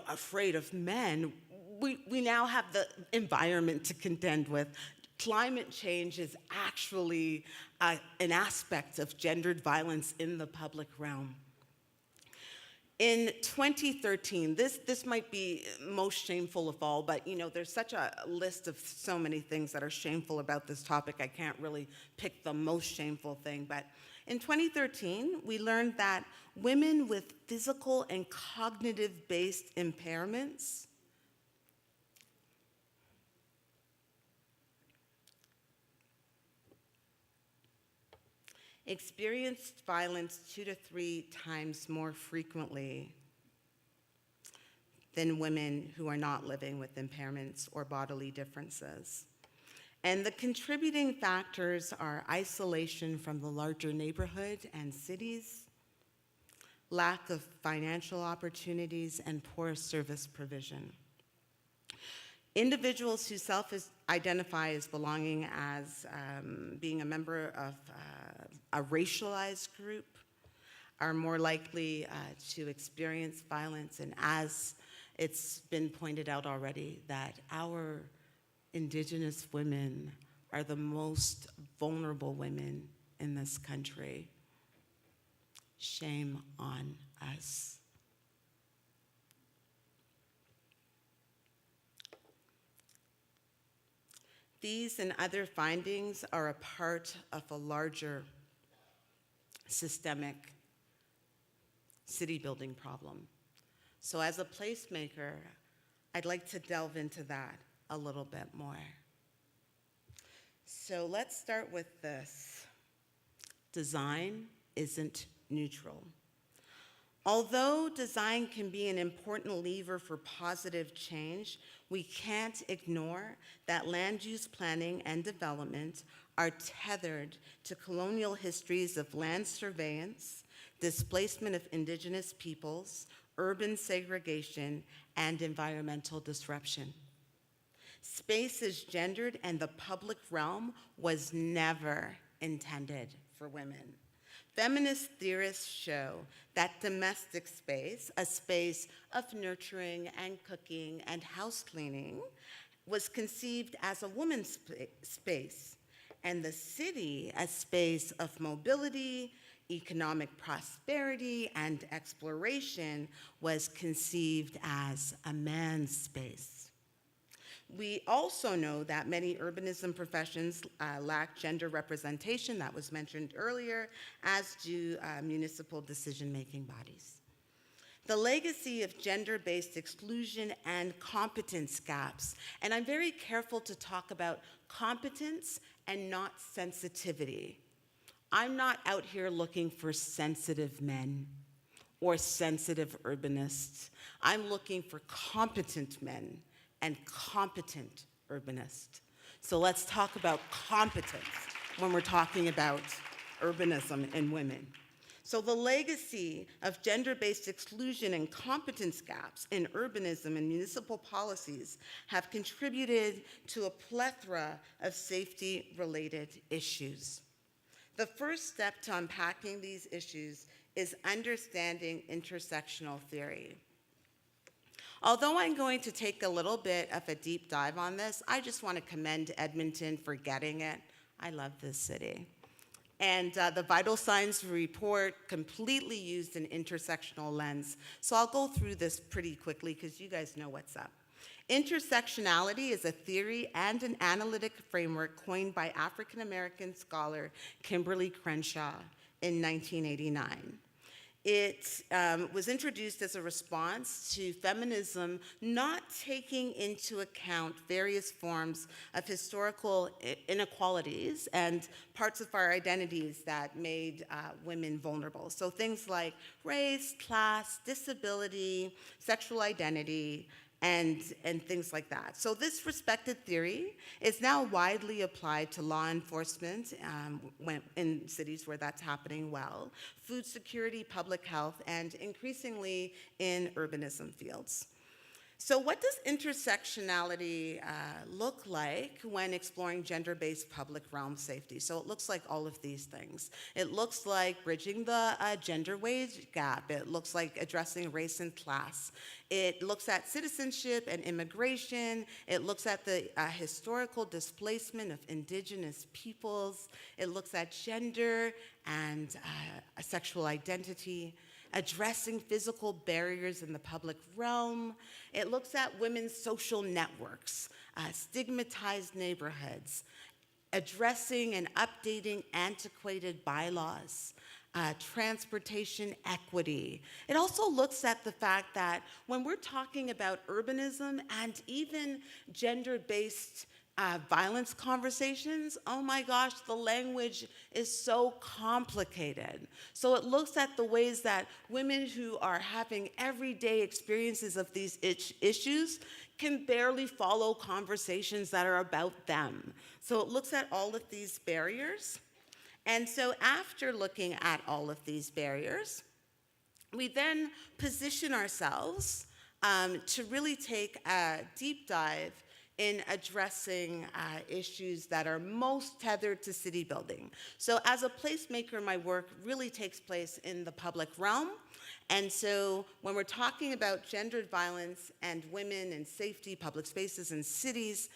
afraid of men, we now have the environment to contend with. Climate change is actually an aspect of gendered violence in the public realm. In 2013, this might be most shameful of all, but there's such a list of so many things that are shameful about this topic, I can't really pick the most shameful thing, but In 2013, we learned that women with physical and cognitive-based impairments experienced violence 2 to 3 times more frequently than women who are not living with impairments or bodily differences. And the contributing factors are isolation from the larger neighborhood and cities, lack of financial opportunities, and poor service provision. Individuals who self-identify as belonging as being a member of a racialized group are more likely to experience violence, and as it's been pointed out already, that our Indigenous women are the most vulnerable women in this country. Shame on us. These and other findings are a part of a larger systemic city building problem. So as a placemaker, I'd like to delve into that a little bit more. So let's start with this. Design isn't neutral. Although design can be an important lever for positive change, we can't ignore that land use planning and development are tethered to colonial histories of land surveillance, displacement of Indigenous peoples, urban segregation, and environmental disruption. Space is gendered, and the public realm was never intended for women. Feminist theorists show that domestic space, a space of nurturing and cooking and house cleaning, was conceived as a woman's space, and the city a space of mobility, economic prosperity, and exploration was conceived as a man's space. We also know that many urbanism professions lack gender representation, that was mentioned earlier, as do municipal decision-making bodies. The legacy of gender-based exclusion and competence gaps, and I'm very careful to talk about competence and not sensitivity. I'm not out here looking for sensitive men or sensitive urbanists. I'm looking for competent men and competent urbanists. So let's talk about competence when we're talking about urbanism and women. So the legacy of gender-based exclusion and competence gaps in urbanism and municipal policies have contributed to a plethora of safety-related issues. The first step to unpacking these issues is understanding intersectional theory. Although I'm going to take a little bit of a deep dive on this, I just want to commend Edmonton for getting it. I love this city. And the Vital Signs report completely used an intersectional lens. So I'll go through this pretty quickly because you guys know what's up. Intersectionality is a theory and an analytic framework coined by African-American scholar Kimberly Crenshaw in 1989. It was introduced as a response to feminism not taking into account various forms of historical inequalities and parts of our identities that made women vulnerable. So things like race, class, disability, sexual identity, and things like that. So this respected theory is now widely applied to law enforcement in cities where that's happening well, food security, public health, and increasingly in urbanism fields. So what does intersectionality look like when exploring gender-based public realm safety? So it looks like all of these things. It looks like bridging the gender wage gap. It looks like addressing race and class. It looks at citizenship and immigration. It looks at the historical displacement of Indigenous peoples. It looks at gender and sexual identity, addressing physical barriers in the public realm. It looks at women's social networks, stigmatized neighborhoods, addressing and updating antiquated bylaws, transportation equity. It also looks at the fact that when we're talking about urbanism and even gender-based violence conversations, oh my gosh, the language is so complicated. So it looks at the ways that women who are having everyday experiences of these issues can barely follow conversations that are about them. So it looks at all of these barriers. And so after looking at all of these barriers, we then position ourselves to really take a deep dive in addressing issues that are most tethered to city building. So as a placemaker, my work really takes place in the public realm. And so when we're talking about gendered violence and women and safety, public spaces and cities,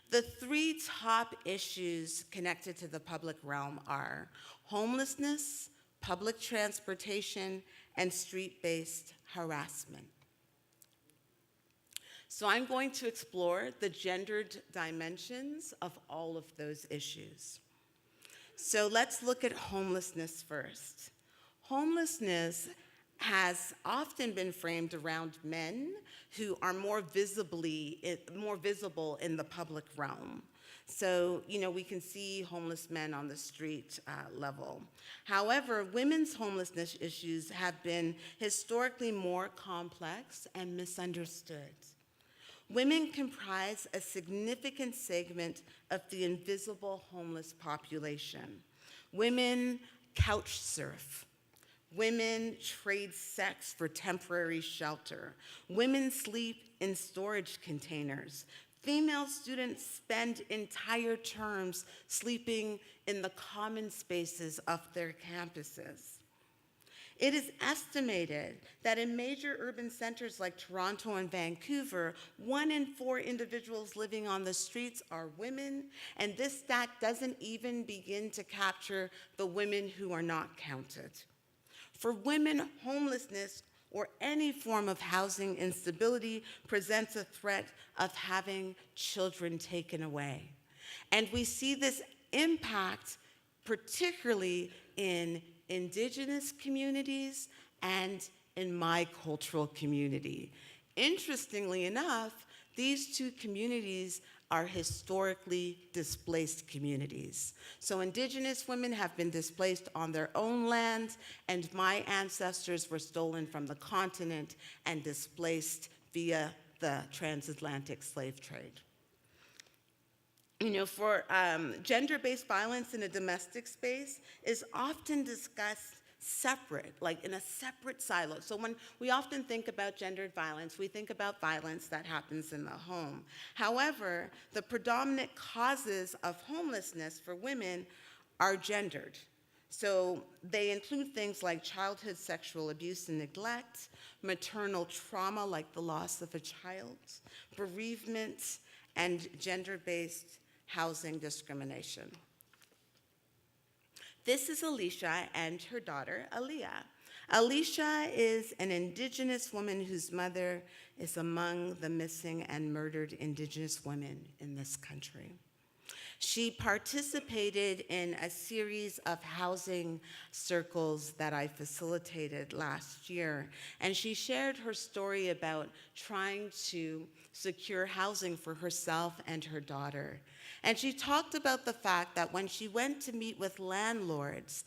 the three top issues connected to the public realm are homelessness, public transportation, and street-based harassment. So I'm going to explore the gendered dimensions of all of those issues. So let's look at homelessness first. Homelessness has often been framed around men who are more visible in the public realm. So, we can see homeless men on the street level. However, women's homelessness issues have been historically more complex and misunderstood. Women comprise a significant segment of the invisible homeless population. Women couch surf. Women trade sex for temporary shelter. Women sleep in storage containers. Female students spend entire terms sleeping in the common spaces of their campuses. It is estimated that in major urban centers like Toronto and Vancouver, 1 in 4 individuals living on the streets are women, and this stat doesn't even begin to capture the women who are not counted. For women, homelessness or any form of housing instability presents a threat of having children taken away. And we see this impact particularly in Indigenous communities and in my cultural community. Interestingly enough, these two communities are historically displaced communities. So Indigenous women have been displaced on their own land, and my ancestors were stolen from the continent and displaced via the transatlantic slave trade. For gender-based violence in a domestic space is often discussed separate, like in a separate silo. So when we often think about gendered violence, we think about violence that happens in the home. However, the predominant causes of homelessness for women are gendered. So they include things like childhood sexual abuse and neglect, maternal trauma like the loss of a child, bereavement, and gender-based housing discrimination. This is Alicia and her daughter, Aaliyah. Alicia is an Indigenous woman whose mother is among the missing and murdered Indigenous women in this country. She participated in a series of housing circles that I facilitated last year, and she shared her story about trying to secure housing for herself and her daughter. And she talked about the fact that when she went to meet with landlords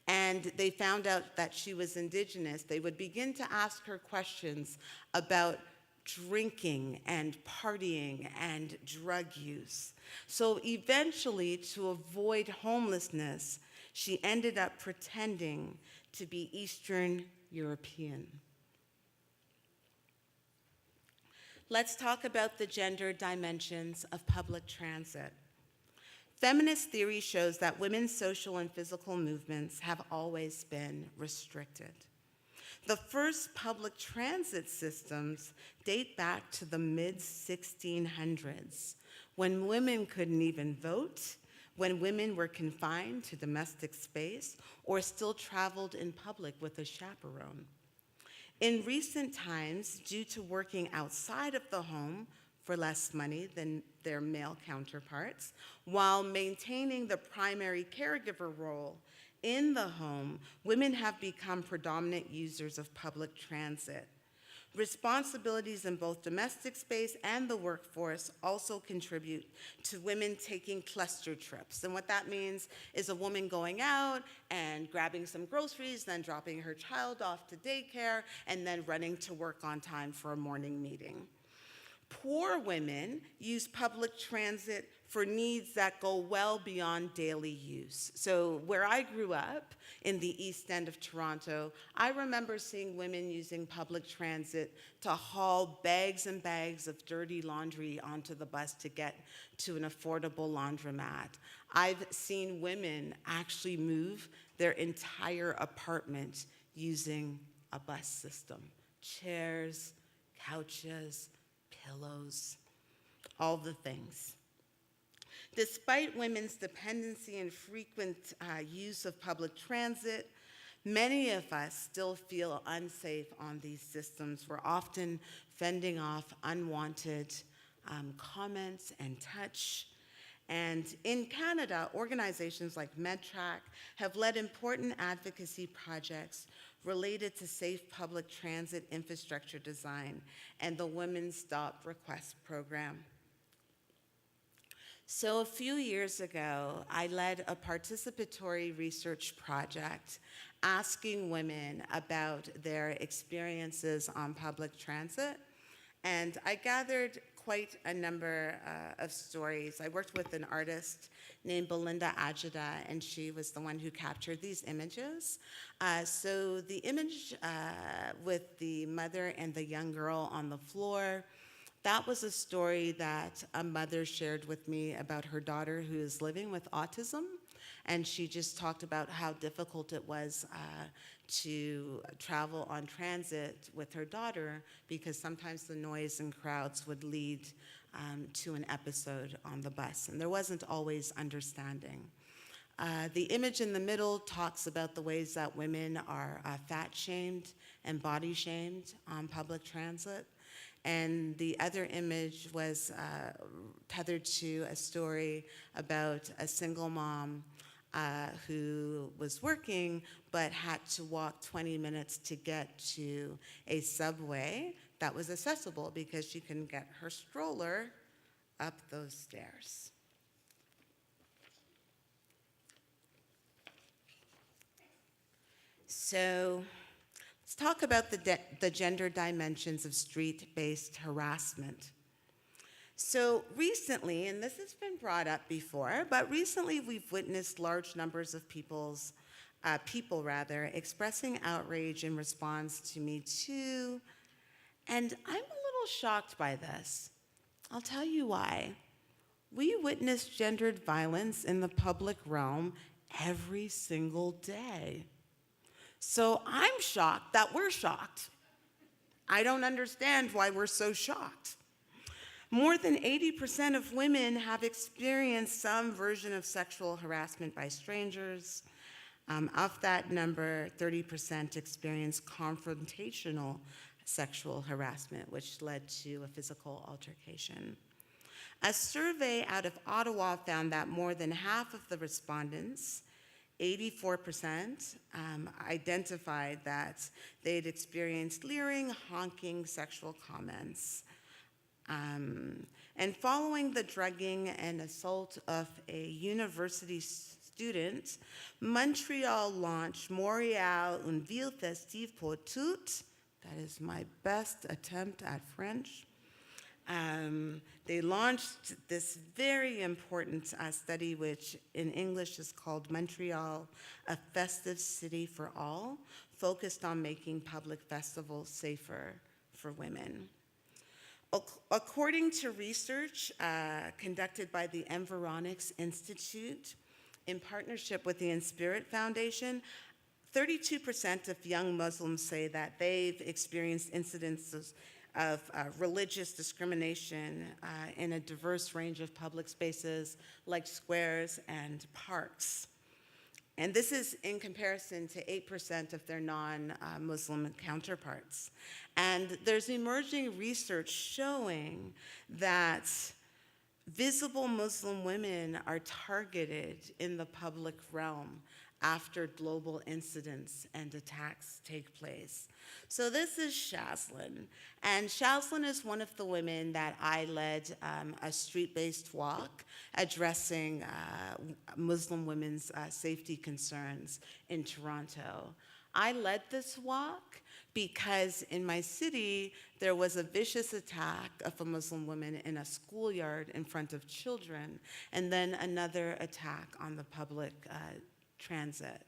and they found out that she was Indigenous, they would begin to ask her questions about drinking and partying and drug use. So eventually, to avoid homelessness, she ended up pretending to be Eastern European. Let's talk about the gender dimensions of public transit. Feminist theory shows that women's social and physical movements have always been restricted. The first public transit systems date back to the mid-1600s, when women couldn't even vote, when women were confined to domestic space, or still traveled in public with a chaperone. In recent times, due to working outside of the home, for less money than their male counterparts, while maintaining the primary caregiver role in the home. Women have become predominant users of public transit. Responsibilities in both domestic space and the workforce also contribute to women taking cluster trips. And what that means is a woman going out and grabbing some groceries, then dropping her child off to daycare, and then running to work on time for a morning meeting. Poor women use public transit for needs that go well beyond daily use. So where I grew up, in the East End of Toronto, I remember seeing women using public transit to haul bags and bags of dirty laundry onto the bus to get to an affordable laundromat. I've seen women actually move their entire apartment using a bus system. Chairs, couches, pillows, all the things. Despite women's dependency and frequent use of public transit, many of us still feel unsafe on these systems. We're often fending off unwanted comments and touch. And in Canada, organizations like MedTrack have led important advocacy projects related to safe public transit infrastructure design and the Women's Stop Request program. So a few years ago, I led a participatory research project asking women about their experiences on public transit, and I gathered quite a number of stories. I worked with an artist named Belinda Ajida, and she was the one who captured these images. So the image with the mother and the young girl on the floor, that was a story that a mother shared with me about her daughter who is living with autism. And she just talked about how difficult it was to travel on transit with her daughter because sometimes the noise and crowds would lead to an episode on the bus. And there wasn't always understanding. The image in the middle talks about the ways that women are fat shamed and body shamed on public transit. And the other image was tethered to a story about a single mom who was working but had to walk 20 minutes to get to a subway that was accessible because she couldn't get her stroller up those stairs. So let's talk about the gender dimensions of street-based harassment. So recently, and this has been brought up before, but recently we've witnessed large numbers of people expressing outrage in response to Me Too, and I'm a little shocked by this. I'll tell you why. We witness gendered violence in the public realm every single day. So I'm shocked that we're shocked. I don't understand why we're so shocked. More than 80% of women have experienced some version of sexual harassment by strangers. Of that number, 30% experienced confrontational sexual harassment, which led to a physical altercation. A survey out of Ottawa found that more than half of the respondents, 84%, identified that they'd experienced leering, honking sexual comments. And following the drugging and assault of a university student, Montreal launched Montréal une ville festive pour toutes. That is my best attempt at French. They launched this very important study, which in English is called Montreal, a Festive City for All, focused on making public festivals safer for women. According to research conducted by the Environics Institute in partnership with the Inspirit Foundation, 32% of young Muslims say that they've experienced incidences of religious discrimination in a diverse range of public spaces like squares and parks. And this is in comparison to 8% of their non-Muslim counterparts. And there's emerging research showing that visible Muslim women are targeted in the public realm after global incidents and attacks take place. So this is Shazlin, and Shazlin is one of the women that I led a street-based walk addressing Muslim women's safety concerns in Toronto. I led this walk because in my city, there was a vicious attack of a Muslim woman in a schoolyard in front of children, and then another attack on the public transit.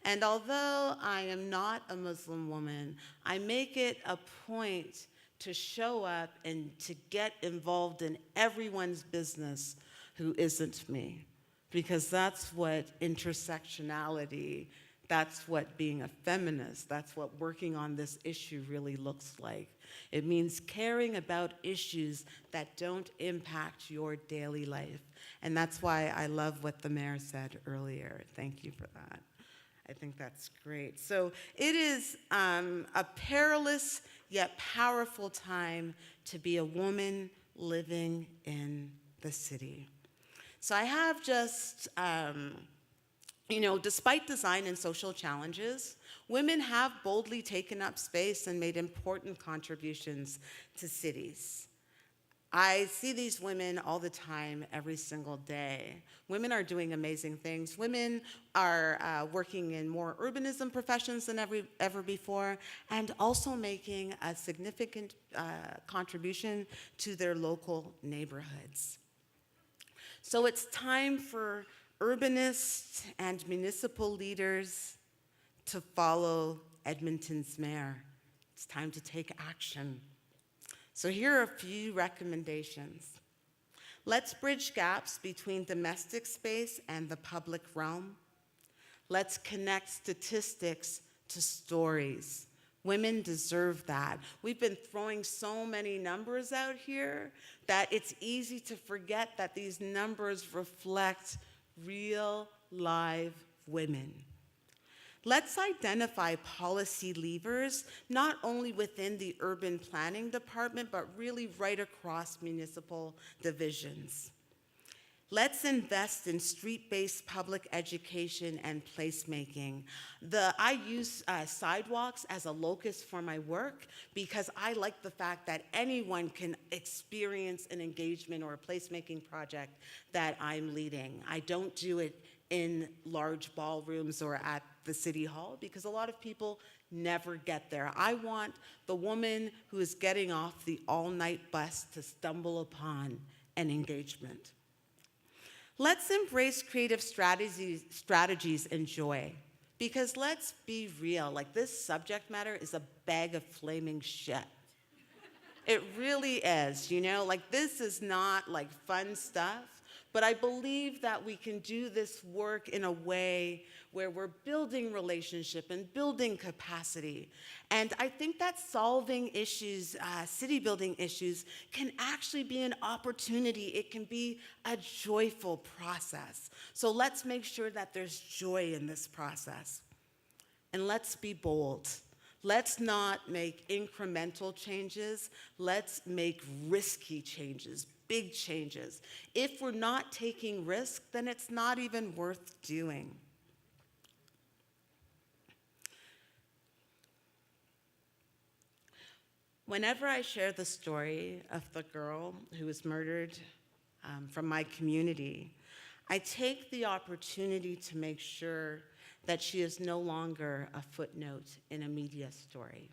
And although I am not a Muslim woman, I make it a point to show up and to get involved in everyone's business who isn't me, because that's what intersectionality, that's what being a feminist, that's what working on this issue really looks like. It means caring about issues that don't impact your daily life. And that's why I love what the mayor said earlier. Thank you for that. I think that's great. So it is a perilous yet powerful time to be a woman living in the city. So I have just, despite design and social challenges, women have boldly taken up space and made important contributions to cities. I see these women all the time, every single day. Women are doing amazing things. Women are working in more urbanism professions than ever before, and also making a significant contribution to their local neighborhoods. So it's time for urbanists and municipal leaders to follow Edmonton's mayor. It's time to take action. So here are a few recommendations. Let's bridge gaps between domestic space and the public realm. Let's connect statistics to stories. Women deserve that. We've been throwing so many numbers out here that it's easy to forget that these numbers reflect real, live women. Let's identify policy levers, not only within the urban planning department, but really right across municipal divisions. Let's invest in street-based public education and placemaking. I use sidewalks as a locus for my work because I like the fact that anyone can experience an engagement or a placemaking project that I'm leading. I don't do it in large ballrooms or at the city hall because a lot of people never get there. I want the woman who is getting off the all-night bus to stumble upon an engagement. Let's embrace creative strategies and joy, because let's be real, like this subject matter is a bag of flaming shit. It really is, like this is not like fun stuff, but I believe that we can do this work in a way where we're building relationship and building capacity. And I think that solving issues, city building issues, can actually be an opportunity. It can be a joyful process. So let's make sure that there's joy in this process. And let's be bold. Let's not make incremental changes. Let's make risky changes, big changes. If we're not taking risk, then it's not even worth doing. Whenever I share the story of the girl who was murdered from my community, I take the opportunity to make sure that she is no longer a footnote in a media story.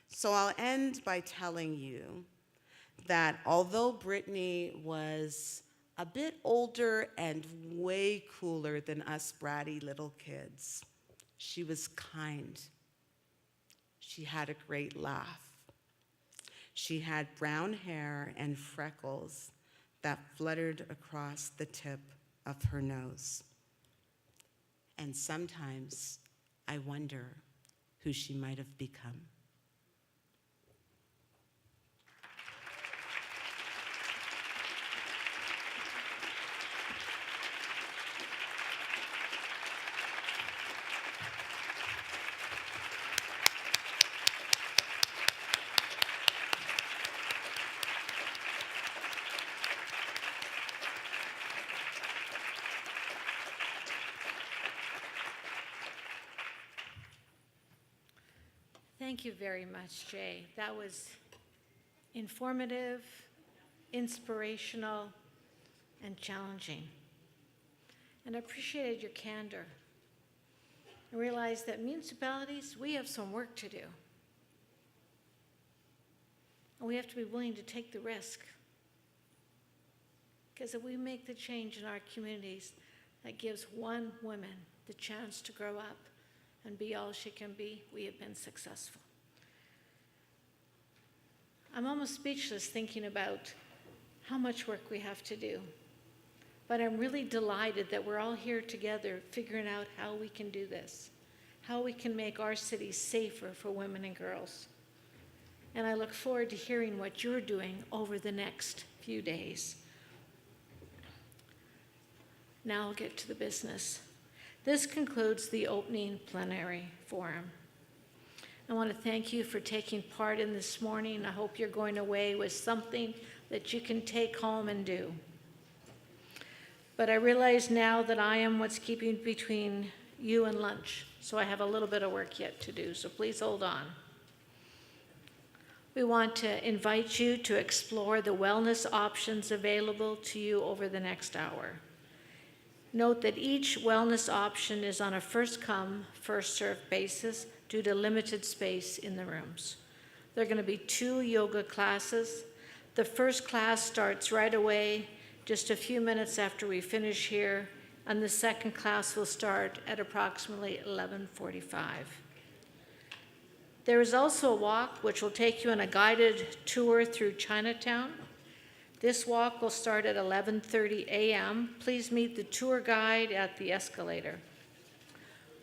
So I'll end by telling you that although Brittany was a bit older and way cooler than us bratty little kids, she was kind. She had a great laugh. She had brown hair and freckles that fluttered across the tip of her nose. And sometimes I wonder who she might have become. Thank you very much, Jay. That was informative, inspirational, and challenging. And I appreciated your candor. I realized that municipalities, we have some work to do. And we have to be willing to take the risk. Because if we make the change in our communities, that gives one woman the chance to grow up and be all she can be, we have been successful. I'm almost speechless thinking about how much work we have to do. But I'm really delighted that we're all here together figuring out how we can do this, how we can make our city safer for women and girls. And I look forward to hearing what you're doing over the next few days. Now I'll get to the business. This concludes the opening plenary forum. I want to thank you for taking part in this morning. I hope you're going away with something that you can take home and do. But I realize now that I am what's keeping between you and lunch, so I have a little bit of work yet to do, so please hold on. We want to invite you to explore the wellness options available to you over the next hour. Note that each wellness option is on a first-come, first-served basis due to limited space in the rooms. There are going to be 2 yoga classes. The first class starts right away, just a few minutes after we finish here, and the second class will start at approximately 11:45. There is also a walk which will take you on a guided tour through Chinatown. This walk will start at 11:30 a.m. Please meet the tour guide at the escalator.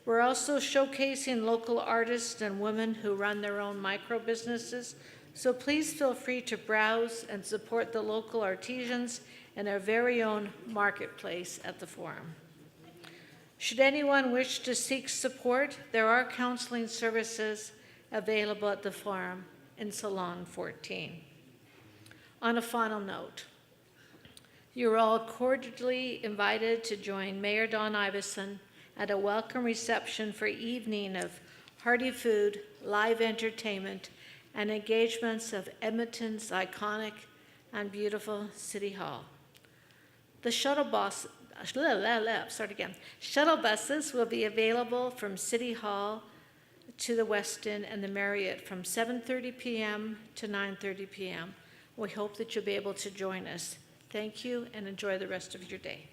We're also showcasing local artists and women who run their own micro businesses, so please feel free to browse and support the local artisans and our very own marketplace at the forum. Should anyone wish to seek support, there are counseling services available at the forum in Salon 14. On a final note, you're all cordially invited to join Mayor Dawn Iveson at a welcome reception for evening of hearty food, live entertainment, and engagements of Edmonton's iconic and beautiful City Hall. The shuttle buses will be available from City Hall to the Westin and the Marriott from 7:30 p.m. to 9:30 p.m. We hope that you'll be able to join us. Thank you and enjoy the rest of your day.